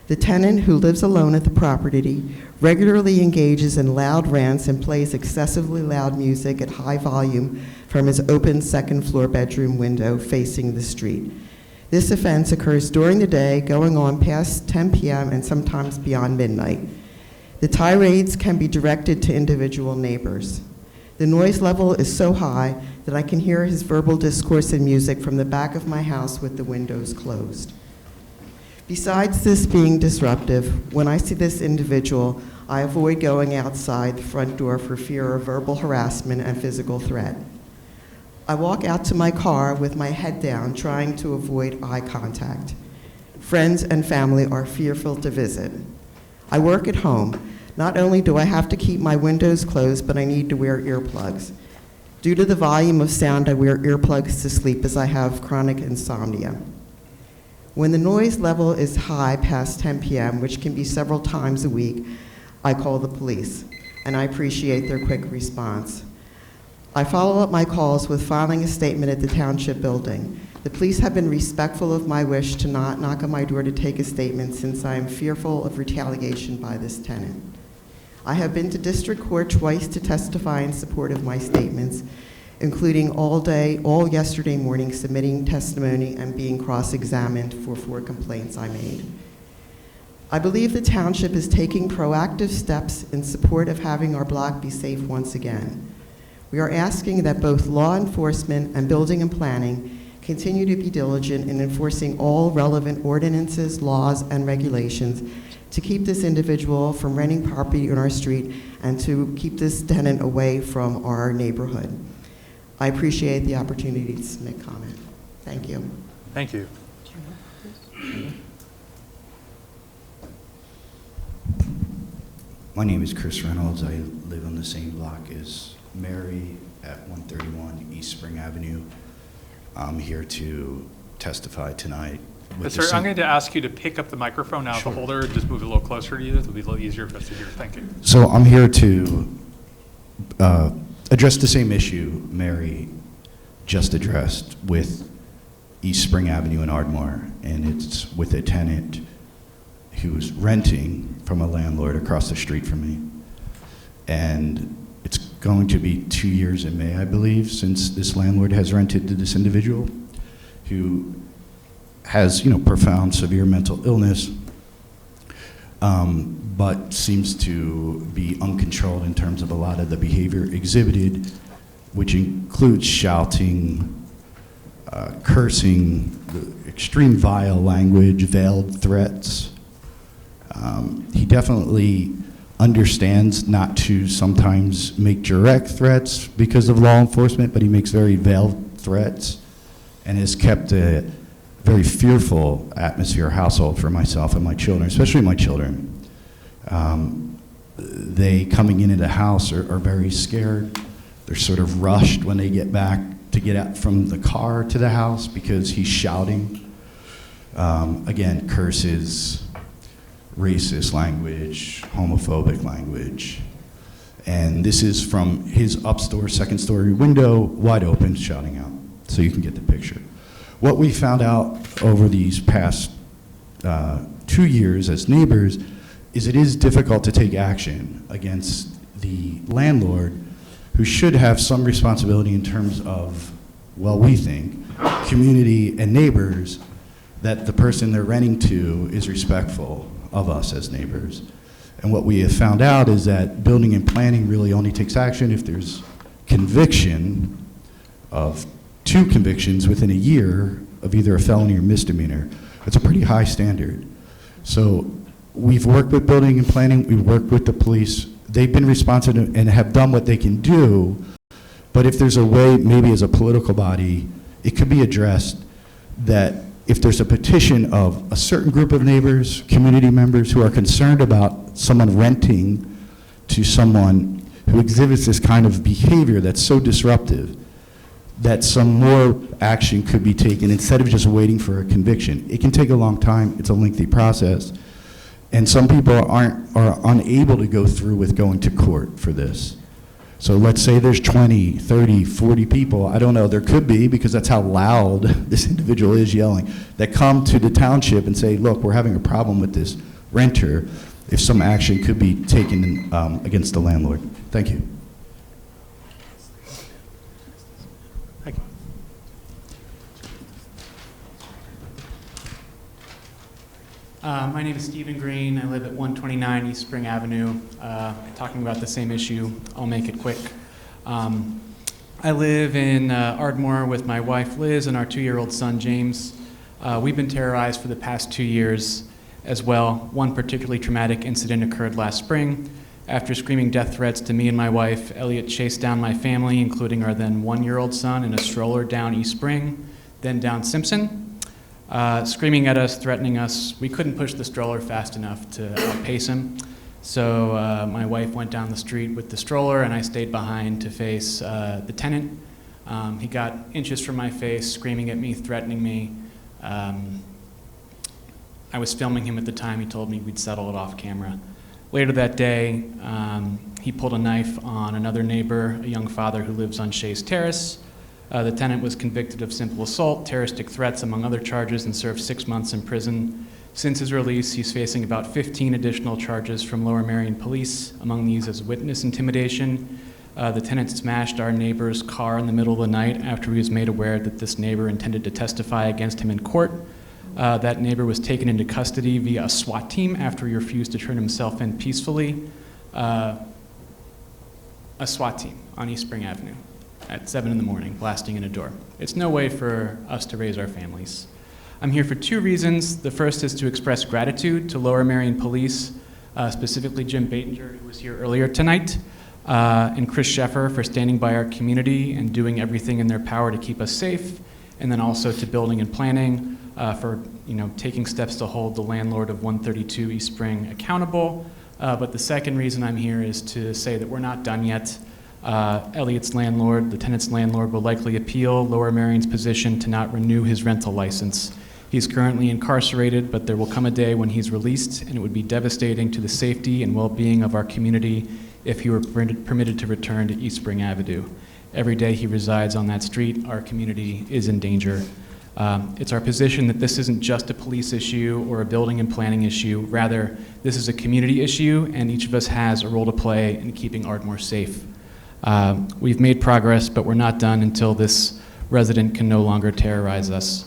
The tenant, who lives alone at the property, regularly engages in loud rants and plays excessively loud music at high volume from his open second-floor bedroom window facing the street. This offense occurs during the day, going on past 10 p.m. and sometimes beyond midnight. The tirades can be directed to individual neighbors. The noise level is so high that I can hear his verbal discourse and music from the back of my house with the windows closed. Besides this being disruptive, when I see this individual, I avoid going outside the front door for fear of verbal harassment and physical threat. I walk out to my car with my head down, trying to avoid eye contact. Friends and family are fearful to visit. I work at home. Not only do I have to keep my windows closed, but I need to wear earplugs. Due to the volume of sound, I wear earplugs to sleep as I have chronic insomnia. When the noise level is high past 10 p.m., which can be several times a week, I call the police, and I appreciate their quick response. I follow up my calls with filing a statement at the township building. The police have been respectful of my wish to not knock on my door to take a statement, since I am fearful of retaliation by this tenant. I have been to district court twice to testify in support of my statements, including all yesterday morning, submitting testimony and being cross-examined for 4 complaints I made. I believe the township is taking proactive steps in support of having our block be safe once again. We are asking that both law enforcement and building and planning continue to be diligent in enforcing all relevant ordinances, laws, and regulations to keep this individual from renting property on our street and to keep this tenant away from our neighborhood. I appreciate the opportunity to submit comment. Thank you. Thank you. My name is Chris Reynolds. I live on the same block as Mary at 131 East Spring Avenue. I'm here to testify tonight. Sir, I'm going to ask you to pick up the microphone out of the holder, just move it a little closer to you. It'll be a little easier for us to hear. Thank you. So I'm here to address the same issue Mary just addressed with East Spring Avenue in Ardmore, and it's with a tenant who's renting from a landlord across the street from me. And it's going to be 2 years in May, I believe, since this landlord has rented to this individual who has, profound, severe mental illness, but seems to be uncontrolled in terms of a lot of the behavior exhibited, which includes shouting, cursing, extreme vile language, veiled threats. He definitely understands not to sometimes make direct threats because of law enforcement, but he makes very veiled threats and has kept a very fearful atmosphere household for myself and my children, especially my children. They coming into the house are very scared. They're sort of rushed when they get back to get out from the car to the house because he's shouting. Again, curses, racist language, homophobic language. And this is from his second story window, wide open, shouting out. So you can get the picture. What we found out over these past 2 years as neighbors is it is difficult to take action against the landlord, who should have some responsibility in terms of, well, we think, community and neighbors, that the person they're renting to is respectful of us as neighbors. And what we have found out is that building and planning really only takes action if there's conviction of 2 convictions within a year of either a felony or misdemeanor. It's a pretty high standard. So we've worked with building and planning, we've worked with the police. They've been responsive and have done what they can do, but if there's a way, maybe as a political body, it could be addressed that if there's a petition of a certain group of neighbors, community members who are concerned about someone renting to someone who exhibits this kind of behavior that's so disruptive, that some more action could be taken instead of just waiting for a conviction. It can take a long time, it's a lengthy process, and some people are unable to go through with going to court for this. So let's say there's 20, 30, 40 people, I don't know, there could be, because that's how loud this individual is yelling, that come to the township and say, look, we're having a problem with this renter, if some action could be taken against the landlord. Thank you. Thank you. My name is Stephen Green. I live at 129 East Spring Avenue. Talking about the same issue, I'll make it quick. I live in Ardmore with my wife Liz and our 2-year-old son James. We've been terrorized for the past 2 years as well. One particularly traumatic incident occurred last spring. After screaming death threats to me and my wife, Elliot chased down my family, including our then 1-year-old son, in a stroller down East Spring, then down Simpson, screaming at us, threatening us. We couldn't push the stroller fast enough to outpace him. So my wife went down the street with the stroller, and I stayed behind to face the tenant. He got inches from my face, screaming at me, threatening me. I was filming him at the time. He told me we'd settle it off camera. Later that day, he pulled a knife on another neighbor, a young father who lives on Shays Terrace. The tenant was convicted of simple assault, terroristic threats, among other charges, and served 6 months in prison. Since his release, he's facing about 15 additional charges from Lower Merion Police. Among these is witness intimidation. The tenant smashed our neighbor's car in the middle of the night after he was made aware that this neighbor intended to testify against him in court. That neighbor was taken into custody via a SWAT team after he refused to turn himself in peacefully. A SWAT team on East Spring Avenue at 7 in the morning, blasting in a door. It's no way for us to raise our families. I'm here for 2 reasons. The first is to express gratitude to Lower Merion Police, specifically Jim Batinger, who was here earlier tonight, and Chris Sheffer for standing by our community and doing everything in their power to keep us safe, and then also to Building and Planning for taking steps to hold the landlord of 132 East Spring accountable. But the second reason I'm here is to say that we're not done yet. Elliot's landlord, the tenant's landlord, will likely appeal Lower Merion's position to not renew his rental license. He's currently incarcerated, but there will come a day when he's released, and it would be devastating to the safety and well-being of our community if he were permitted to return to East Spring Avenue. Every day he resides on that street, our community is in danger. It's our position that this isn't just a police issue or a building and planning issue. Rather, this is a community issue, and each of us has a role to play in keeping Ardmore safe. We've made progress, but we're not done until this resident can no longer terrorize us.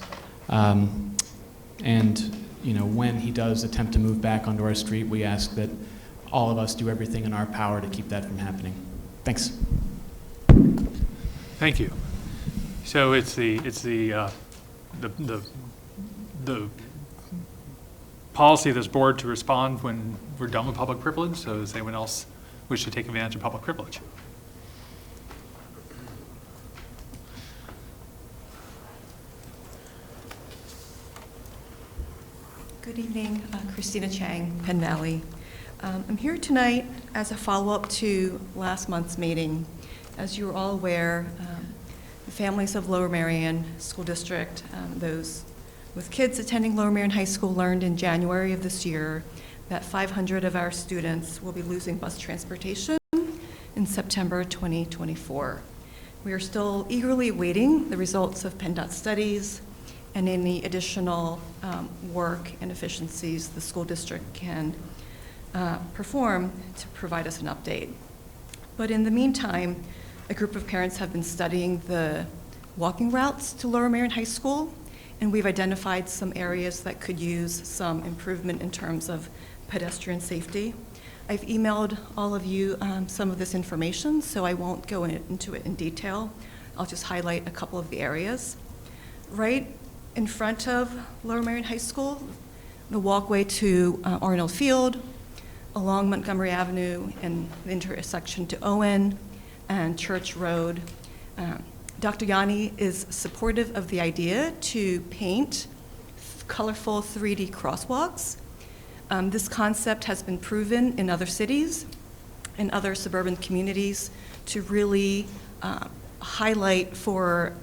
When he does attempt to move back onto our street, we ask that all of us do everything in our power to keep that from happening. Thanks. Thank you. So it's the policy of this board to respond when we're done with public privilege. So does anyone else wish to take advantage of public privilege? Good evening, Christina Chang, Penn Valley. I'm here tonight as a follow-up to last month's meeting. As you're all aware, the families of Lower Merion School District, those with kids attending Lower Merion High School, learned in January of this year that 500 of our students will be losing bus transportation in September 2024. We are still eagerly awaiting the results of PennDOT studies and any additional work and efficiencies the school district can perform to provide us an update. But in the meantime, a group of parents have been studying the walking routes to Lower Merion High School, and we've identified some areas that could use some improvement in terms of pedestrian safety. I've emailed all of you some of this information, so I won't go into it in detail. I'll just highlight a couple of the areas. Right in front of Lower Merion High School, the walkway to Arnold Field, along Montgomery Avenue and the intersection to Owen and Church Road. Dr. Yanni is supportive of the idea to paint colorful 3D crosswalks. This concept has been proven in other cities and other suburban communities to really highlight for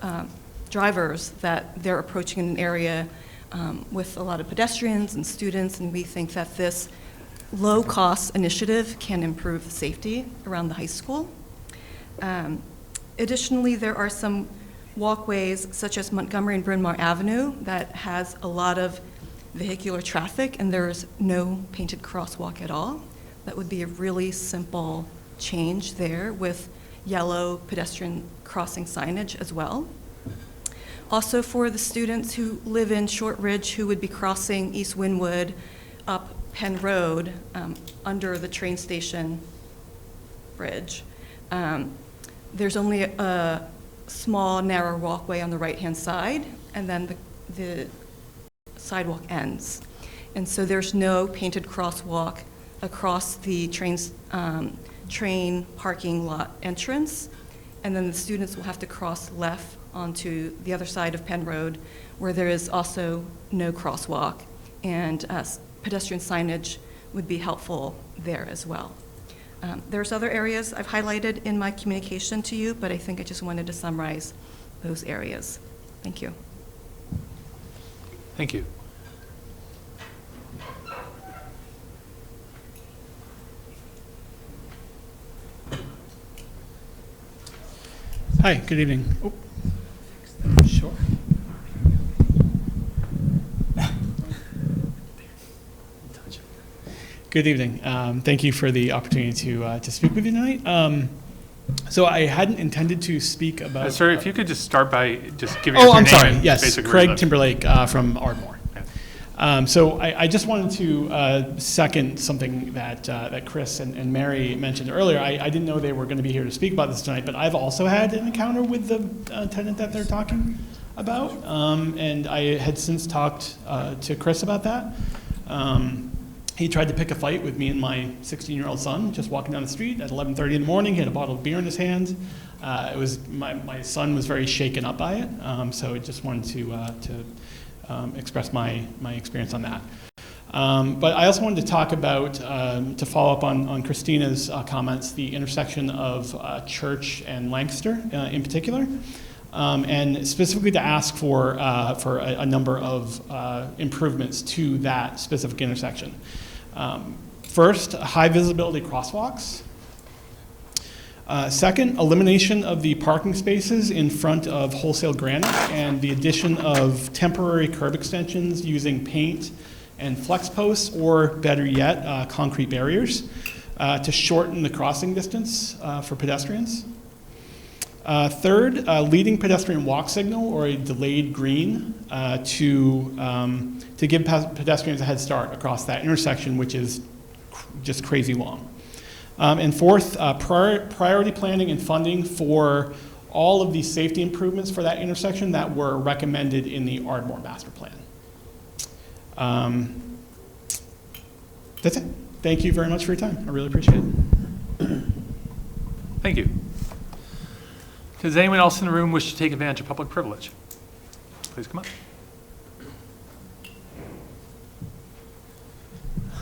drivers that they're approaching an area with a lot of pedestrians and students, and we think that this low-cost initiative can improve safety around the high school. Additionally, there are some walkways such as Montgomery and Bryn Mawr Avenue that has a lot of vehicular traffic, and there's no painted crosswalk at all. That would be a really simple change there with yellow pedestrian crossing signage as well. Also, for the students who live in Short Ridge who would be crossing East Wynwood up Penn Road under the train station bridge, there's only a small, narrow walkway on the right-hand side, and then the sidewalk ends. And so there's no painted crosswalk across the train parking lot entrance, and then the students will have to cross left onto the other side of Penn Road, where there is also no crosswalk, and pedestrian signage would be helpful there as well. There's other areas I've highlighted in my communication to you, but I think I just wanted to summarize those areas. Thank you. Thank you. Hi, good evening. Oh, sure. Good evening. Thank you for the opportunity to speak with you tonight. So I hadn't intended to speak about. Sir, if you could just start by just giving us your I'm name sorry. and Yes, basic Craig reason. Timberlake from Ardmore. So I just wanted to second something that Chris and Mary mentioned earlier. I didn't know they were going to be here to speak about this tonight, but I've also had an encounter with the tenant that they're talking about, and I had since talked to Chris about that. He tried to pick a fight with me and my 16-year-old son, just walking down the street at 11:30 in the morning. He had a bottle of beer in his hand. It was my son was very shaken up by it, so I just wanted to express my experience on that. But I also wanted to talk about, to follow up on Christina's comments, the intersection of Church and Lancaster in particular, and specifically to ask for a number of improvements to that specific intersection. First, high visibility crosswalks. Second, elimination of the parking spaces in front of Wholesale Granite and the addition of temporary curb extensions using paint and flex posts, or better yet, concrete barriers to shorten the crossing distance for pedestrians. Third, leading pedestrian walk signal or a delayed green to give pedestrians a head start across that intersection, which is just crazy long. And fourth, priority planning and funding for all of the safety improvements for that intersection that were recommended in the Ardmore Master Plan. That's it. Thank you very much for your time. I really appreciate it. Thank you. Does anyone else in the room wish to take advantage of public privilege? Please come up.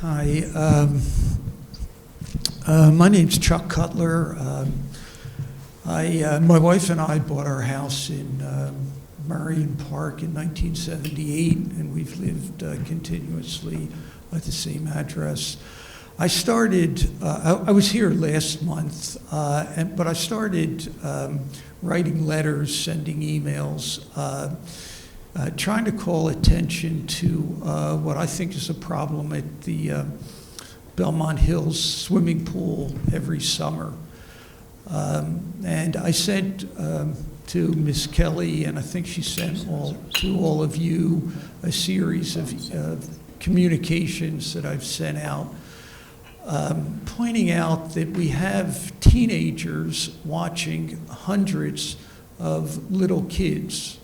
Hi. My name's Chuck Cutler. My wife and I bought our house in Marion Park in 1978, and we've lived continuously at the same address. I started, I was here last month, but I started writing letters, sending emails, trying to call attention to what I think is a problem at the Belmont Hills swimming pool every summer. And I sent to Ms. Kelly, and I think she sent to all of you a series of communications that I've sent out, pointing out that we have teenagers watching hundreds of little kids.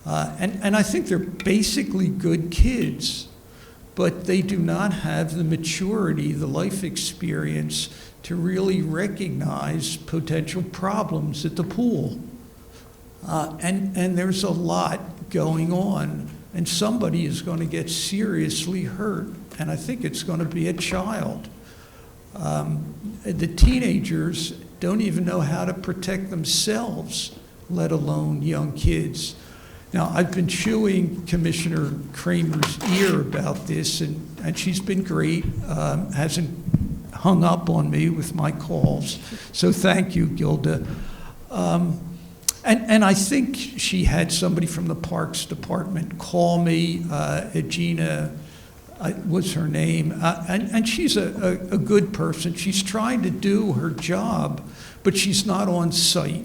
And I think they're basically good kids, but they do not have the maturity, the life experience to really recognize potential problems at the pool. And there's a lot going on, and somebody is going to get seriously hurt, and I think it's going to be a child. The teenagers don't even know how to protect themselves, let alone young kids. Now, I've been chewing Commissioner Kramer's ear about this, and she's been great, hasn't hung up on me with my calls. So thank you, Gilda. And I think she had somebody from the Parks Department call me, Gina was her name, and she's a good person. She's trying to do her job, but she's not on site.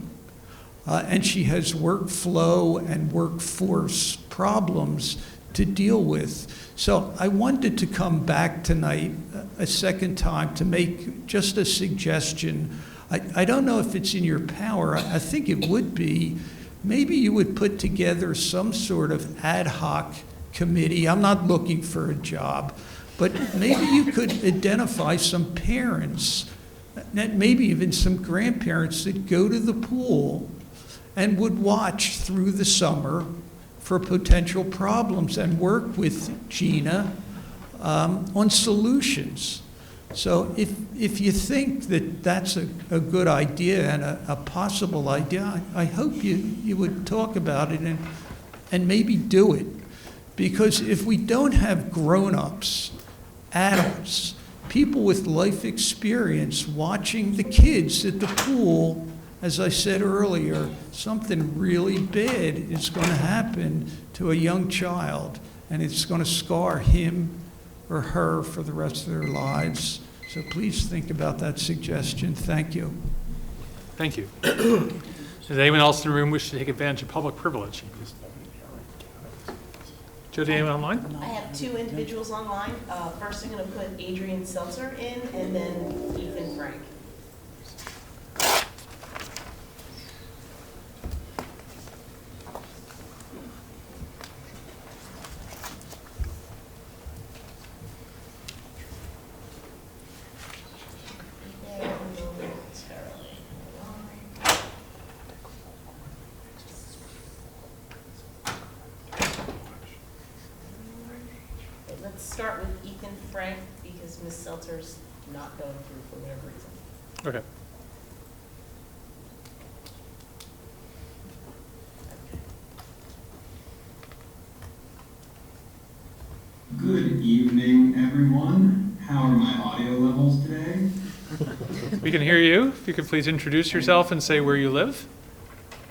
And she has workflow and workforce problems to deal with. So I wanted to come back tonight a second time to make just a suggestion. I don't know if it's in your power. I think it would be. Maybe you would put together some sort of ad hoc committee. I'm not looking for a job, but maybe you could identify some parents, maybe even some grandparents that go to the pool and would watch through the summer for potential problems and work with Gina on solutions. So if you think that that's a good idea and a possible idea, I hope you would talk about it and maybe do it. Because if we don't have grown-ups, adults, people with life experience watching the kids at the pool, as I said earlier, something really bad is going to happen to a young child, and it's going to scar him or her for the rest of their lives. So please think about that suggestion. Thank you. Thank you. Does anyone else in the room wish to take advantage of public privilege? Jody, anyone online? I have two individuals online. First, I'm going to put Adrian Seltzer in, and then Ethan Frank. Let's start with Ethan Frank because Ms. Seltzer's not going through for whatever reason. Okay. Good evening, everyone. How are my audio levels today? We can hear you. If you could please introduce yourself and say where you live.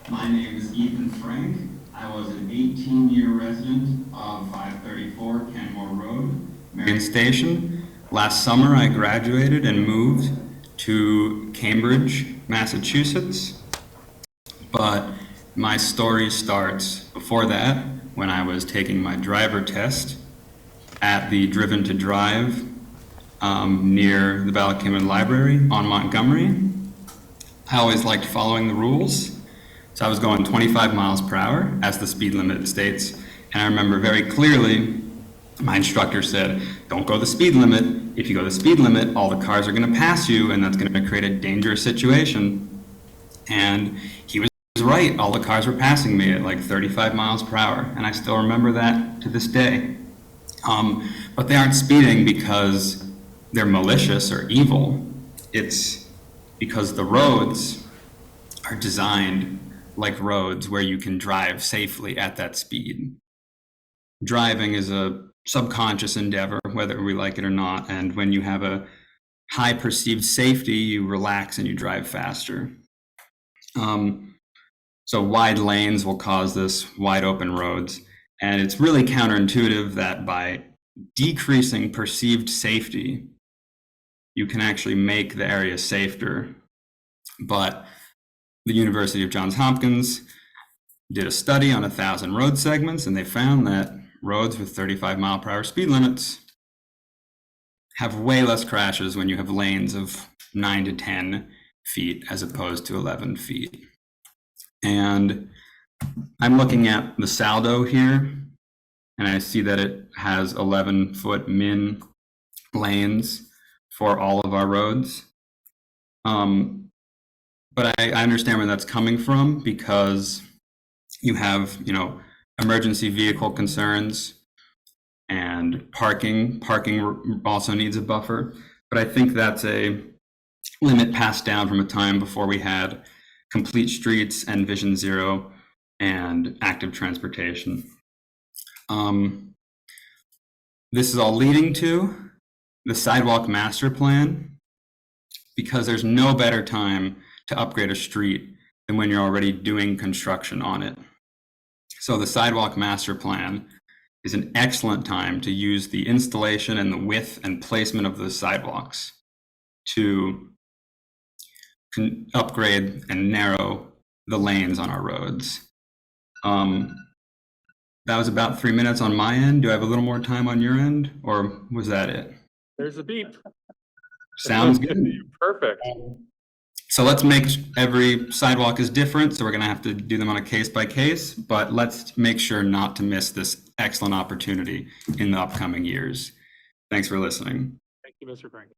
My name is Ethan Frank. I was an 18-year resident of 534 Kenmore Road, Marion Station. Last summer, I graduated and moved to Cambridge, Massachusetts. But my story starts before that, when I was taking my driver test at the Driven to Drive near the Ballackinman Library on Montgomery. I always liked following the rules. So I was going 25 miles per hour, as the speed limit states. And I remember very clearly, my instructor said, don't go the speed limit. If you go the speed limit, all the cars are gonna pass you, and that's gonna create a dangerous situation. And he was right, all the cars were passing me at like 35 miles per hour. And I still remember that to this day. But they aren't speeding because they're malicious or evil. It's because the roads are designed like roads where you can drive safely at that speed. Driving is a subconscious endeavor, whether we like it or not, and when you have a high perceived safety, you relax and you drive faster. So wide lanes will cause this, wide open roads, and it's really counterintuitive that by decreasing perceived safety, you can actually make the area safer. But the University of Johns Hopkins did a study on 1,000 road segments, and they found that roads with 35 mile per hour speed limits have way less crashes when you have lanes of 9 to 10 feet as opposed to 11 feet. And I'm looking at the saldo here, and I see that it has 11-foot min lanes for all of our roads. But I understand where that's coming from, because you have, emergency vehicle concerns and parking. Parking also needs a buffer. But I think that's a limit passed down from a time before we had complete streets and Vision Zero and active transportation. This is all leading to the sidewalk master plan, because there's no better time to upgrade a street than when you're already doing construction on it. So the sidewalk master plan is an excellent time to use the installation and the width and placement of the sidewalks to upgrade and narrow the lanes on our roads. That was about 3 minutes on my end. Do I have a little more time on your end, or was that it? There's a beep. Sounds good. Perfect. So let's make every sidewalk is different, so we're gonna have to do them on a case by case, but let's make sure not to miss this excellent opportunity in the upcoming years. Thanks for listening. Thank you, Mr. Frank.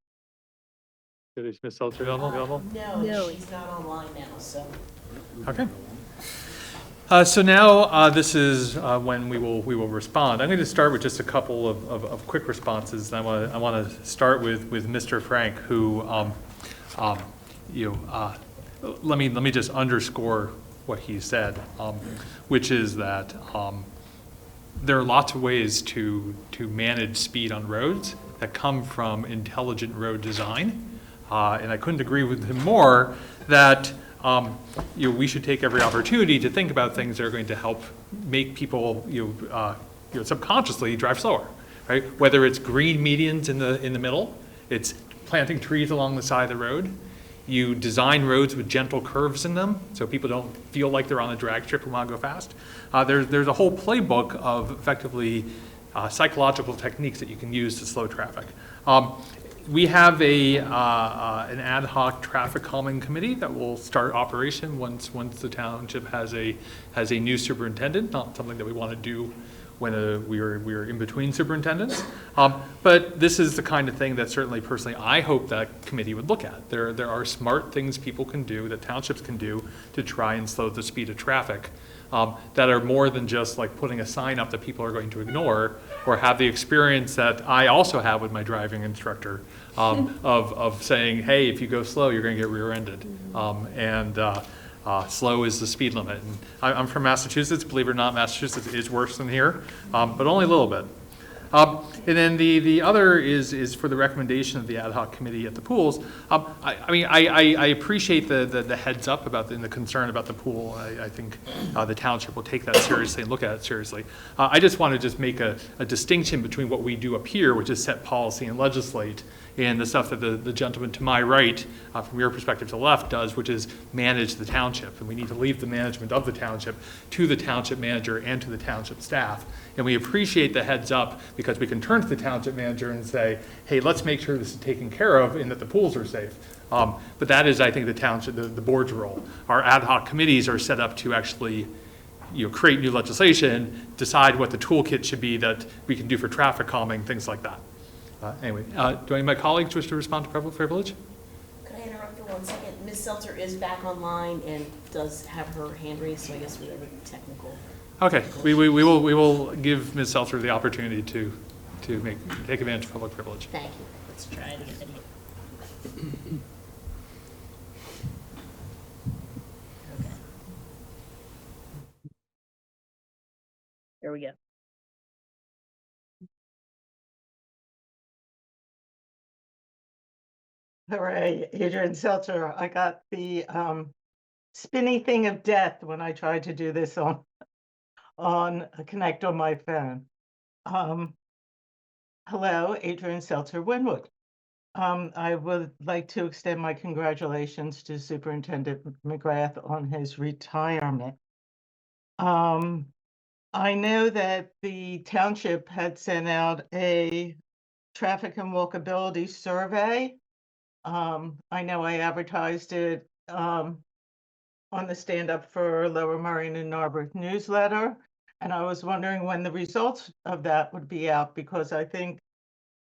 Is Ms. Seltzer available? No, she's not online now, so. Okay. So now this is when we will respond. I'm going to start with just a couple of quick responses. I want to start with Mr. Frank, who let me just underscore what he said, which is that there are lots of ways to manage speed on roads that come from intelligent road design, and I couldn't agree with him more that we should take every opportunity to think about things that are going to help make people subconsciously drive slower, right? Whether it's green medians in the middle, it's planting trees along the side of the road. You design roads with gentle curves in them so people don't feel like they're on a drag strip and want to go fast. There's a whole playbook of effectively psychological techniques that you can use to slow traffic. We have an ad hoc traffic calming committee that will start operation once the township has a new superintendent. Not something that we want to do when we were in between superintendents. But this is the kind of thing that certainly personally I hope that committee would look at. There are smart things people can do, that townships can do to try and slow the speed of traffic that are more than just like putting a sign up that people are going to ignore or have the experience that I also have with my driving instructor of saying, hey, if you go slow, you're going to get rear-ended. Slow is the speed limit. And I'm from Massachusetts. Believe it or not, Massachusetts is worse than here, but only a little bit. And then the other is for the recommendation of the ad hoc committee at the pools. I appreciate the heads up about and the concern about the pool. I think the township will take that seriously and look at it seriously. I just want to make a distinction between what we do up here, which is set policy and legislate, and the stuff that the gentleman to my right, from your perspective to the left, does, which is manage the township. And we need to leave the management of the township to the township manager and to the township staff. And we appreciate the heads up because we can turn to the township manager and say, hey, let's make sure this is taken care of and that the pools are safe. But that is, I think, the township, the board's role. Our ad hoc committees are set up to actually create new legislation, decide what the toolkit should be that we can do for traffic calming, things like that. Anyway, do any of my colleagues wish to respond to privilege? Could I interrupt for 1 second? Ms. Seltzer is back online and does have her hand raised, so I guess we have a technical. Okay, we will give Ms. Seltzer the opportunity to take advantage of public privilege. Thank you. Let's try it again. Okay. There we go. All right, Adrian Seltzer. I got the spinny thing of death when I tried to do this on a Connect on my phone. Hello, Adrian Seltzer, Winwood. I would like to extend my congratulations to Superintendent McGrath on his retirement. I know that the township had sent out a traffic and walkability survey. I know I advertised it on the Stand Up for Lower Merion and Narberth newsletter, and I was wondering when the results of that would be out, because I think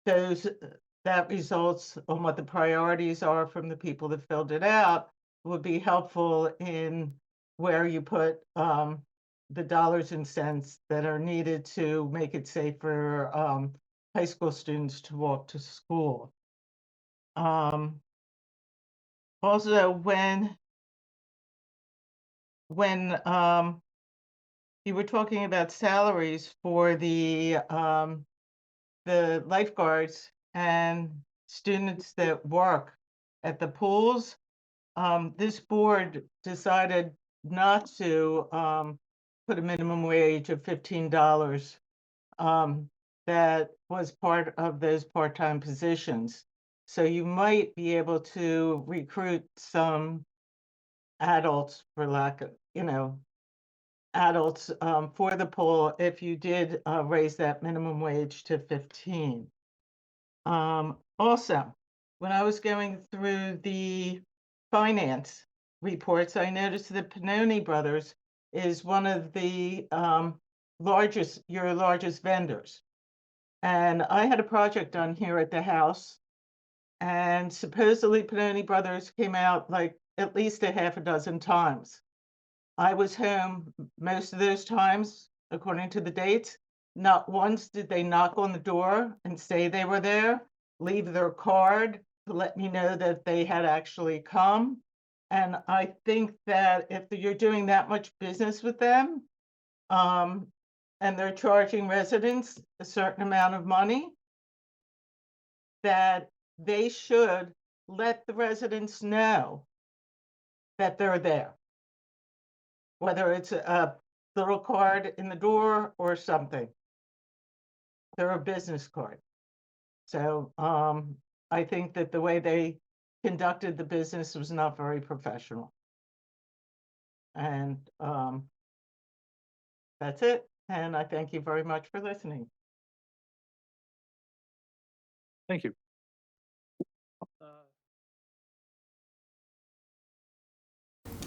that results on what the priorities are from the people that filled it out would be helpful in where you put the dollars and cents that are needed to make it safe for high school students to walk to school. Also, when you were talking about salaries for the lifeguards and students that work at the pools, this board decided not to put a minimum wage of $15 that was part of those part-time positions. So you might be able to recruit some adults, for lack of, adults for the pool if you did raise that minimum wage to 15. Also, when I was going through the finance reports, I noticed that Pannoni Brothers is one of the your largest vendors. And I had a project done here at the house, and supposedly Panoni Brothers came out like at least a half a dozen times. I was home most of those times, according to the dates. Not once did they knock on the door and say they were there, leave their card to let me know that they had actually come. And I think that if you're doing that much business with them, and they're charging residents a certain amount of money, that they should let the residents know that they're there. Whether it's a little card in the door or something. They're a business card. So I think that the way they conducted the business was not very professional. And that's it. And I thank you very much for listening. Thank you.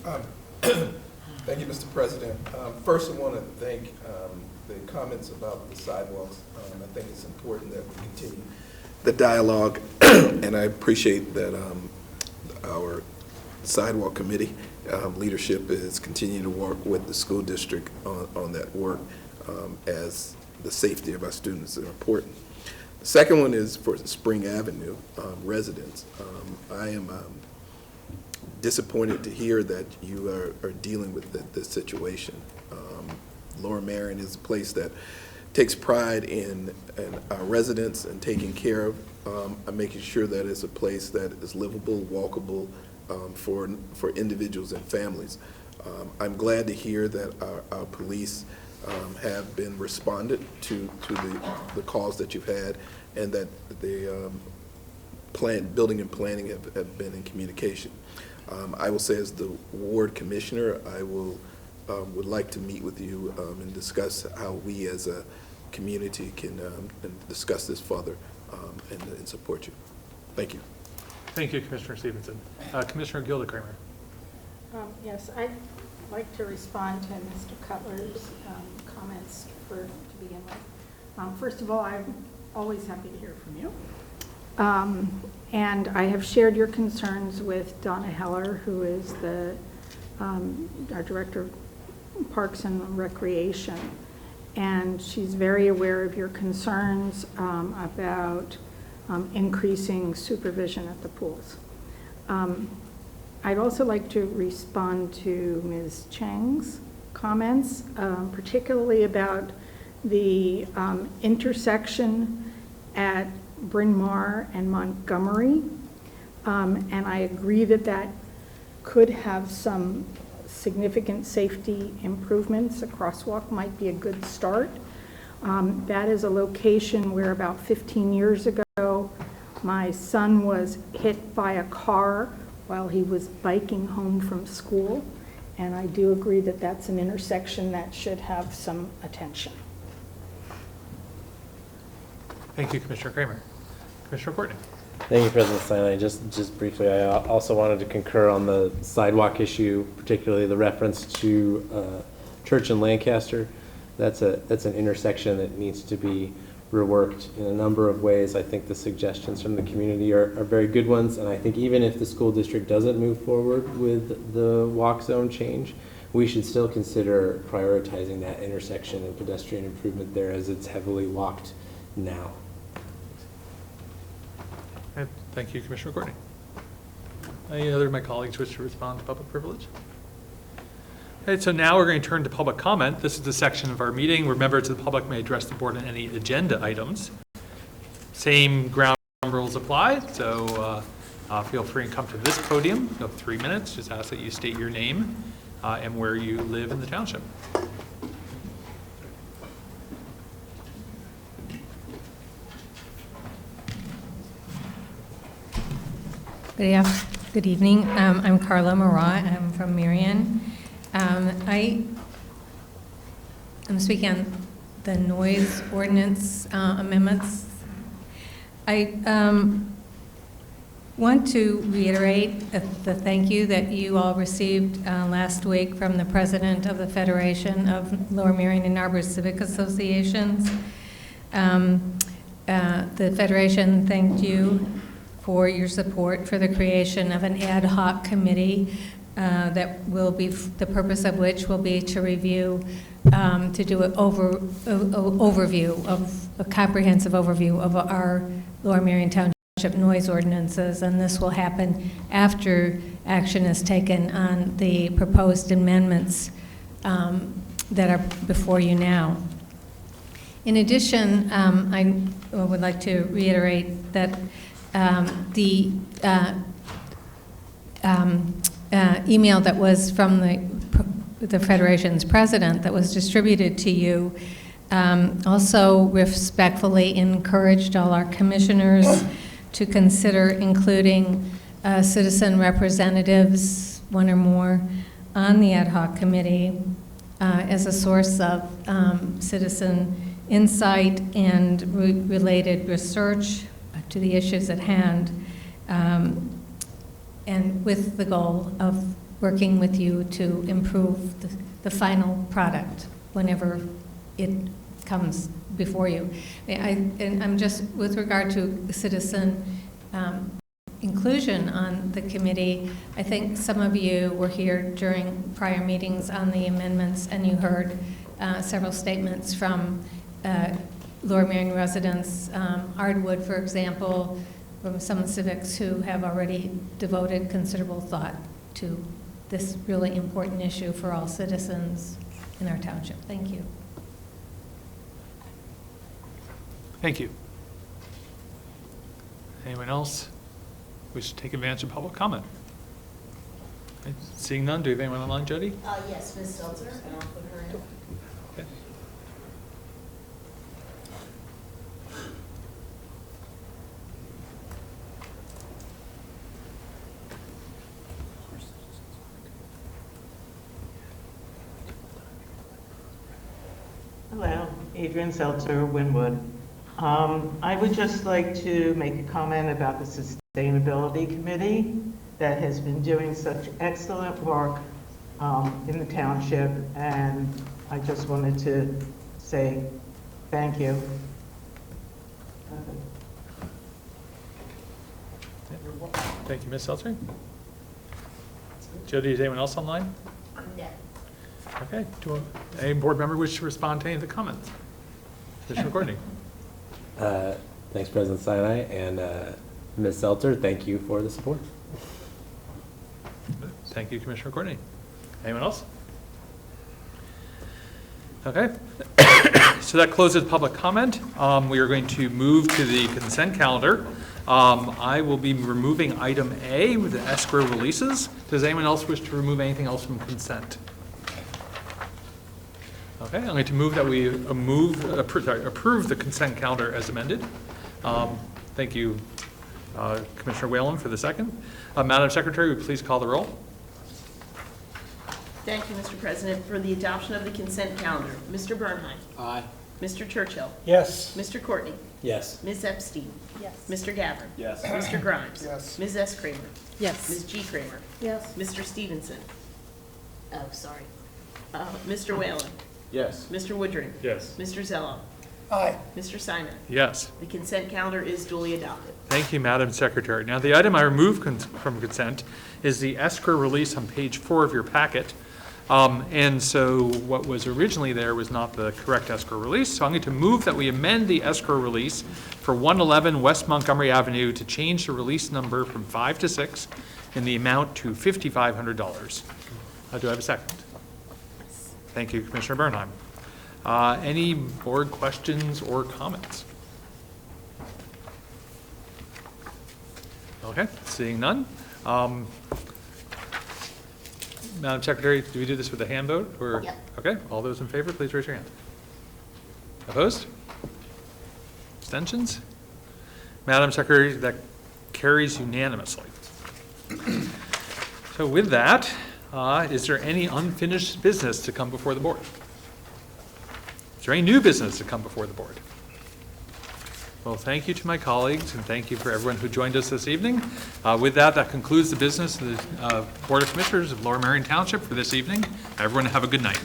Thank you, Mr. President. First, I want to thank the comments about the sidewalks. I think it's important that we continue the dialogue, and I appreciate that our sidewalk committee leadership is continuing to work with the school district on that work, as the safety of our students is important. The second one is for Spring Avenue residents. I am disappointed to hear that you are dealing with this situation. Lower Marion is a place that takes pride in our residents and taking care of, and making sure that it's a place that is livable, walkable for individuals and families. I'm glad to hear that our police have been responded to the calls that you've had, and that the building and planning have been in communication. I will say, as the ward commissioner, I would like to meet with you and discuss how we as a community can discuss this further and support you. Thank you. Thank you, Commissioner Stevenson. Commissioner Gilda Kramer. Yes, I'd like to respond to Mr. Cutler's comments to begin with. First of all, I'm always happy to hear from you. And I have shared your concerns with Donna Heller, who is our Director of Parks and Recreation. And she's very aware of your concerns about increasing supervision at the pools. I'd also like to respond to Ms. Chang's comments, particularly about the intersection at Bryn Mawr and Montgomery. And I agree that that could have some significant safety improvements. A crosswalk might be a good start. That is a location where about 15 years ago, my son was hit by a car while he was biking home from school. And I do agree that that's an intersection that should have some attention. Thank you, Commissioner Kramer. Commissioner Courtney. Thank you, President Sinai. Just briefly, I also wanted to concur on the sidewalk issue, particularly the reference to Church and Lancaster. That's an intersection that needs to be reworked in a number of ways. I think the suggestions from the community are very good ones, and I think even if the school district doesn't move forward with the walk zone change, we should still consider prioritizing that intersection and pedestrian improvement there, as it's heavily walked now. Thank you, Commissioner Courtney. Any other of my colleagues wish to respond to public privilege? Okay, so now we're going to turn to public comment. This is the section of our meeting where members of the public may address the board on any agenda items. Same ground rules apply, so feel free and come to this podium. You have 3 minutes. Just ask that you state your name and where you live in the township. Good evening. I'm Carla Marat. I'm from Marion. I'm speaking on the noise ordinance amendments. I want to reiterate the thank you that you all received last week from the president of the Federation of Lower Marion and Arbor Civic Associations. the Federation thanked you for your support for the creation of an ad hoc committee that will be, the purpose of which will be to review, to do an overview of, a comprehensive overview of our Lower Merion Township noise ordinances, and this will happen after action is taken on the proposed amendments that are before you now. In addition, I would like to reiterate that the email that was from the Federation's president that was distributed to you also respectfully encouraged all our commissioners to consider including citizen representatives, one or more, on the ad hoc committee as a source of citizen insight and related research to the issues at hand, and with the goal of working with you to improve the final product whenever it comes before you. And I'm just, with regard to citizen inclusion on the committee, I think some of you were here during prior meetings on the amendments, and you heard several statements from Lower Merion residents, Ardwood, for example, from some civics who have already devoted considerable thought to this really important issue for all citizens in our township. Thank you. Thank you. Anyone else wish to take advantage of public comment? Okay. Seeing none, do you have anyone online, Jody? Yes, Ms. Seltzer, and I'll put her in. Okay. Hello, Adrian Seltzer, Wynwood. I would just like to make a comment about the Sustainability Committee that has been doing such excellent work in the township, and I just wanted to say thank you. Thank you, Ms. Seltzer. Jody, is anyone else online? No. Okay. Do any board member wish to respond to any of the comments? Commissioner Courtney. Thanks, President Sinai, and Ms. Seltzer, thank you for the support. Thank you, Commissioner Courtney. Anyone else? Okay. So that closes public comment. We are going to move to the consent calendar. I will be removing item A with the escrow releases. Does anyone else wish to remove anything else from consent? Okay, I'm going to move that we approve the consent calendar as amended. Thank you, Commissioner Whalen, for the second. Madam Secretary, would you please call the roll? Thank you, Mr. President. For the adoption of the consent calendar, Mr. Bernheim. Aye. Mr. Churchill. Yes. Mr. Courtney. Yes. Ms. Epstein. Yes. Mr. Gavin. Yes. Mr. Grimes. Yes. Ms. S. Kramer. Yes. Ms. G. Kramer. Yes. Mr. Stevenson. Oh, sorry. Mr. Whalen. Yes. Mr. Woodring. Yes. Mr. Zello. Aye. Mr. Steiner. Yes. The consent calendar is duly adopted. Thank you, Madam Secretary. Now, the item I remove from consent is the escrow release on page 4 of your packet. And so what was originally there was not the correct escrow release. So I'm going to move that we amend the escrow release for 111 West Montgomery Avenue to change the release number from 5 to 6 in the amount to $5,500. Do I have a second? Thank you, Commissioner Bernheim. Any board questions or comments? Okay, seeing none. Madam Secretary, do we do this with a hand vote? Or? Yep. Okay, all those in favor, please raise your hand. Opposed? Abstentions? Madam Secretary, that carries unanimously. So with that, is there any unfinished business to come before the board? Is there any new business to come before the board? Well, thank you to my colleagues, and thank you for everyone who joined us this evening. With that, that concludes the business of the Board of Commissioners of Lower Merion Township for this evening. Everyone have a good night.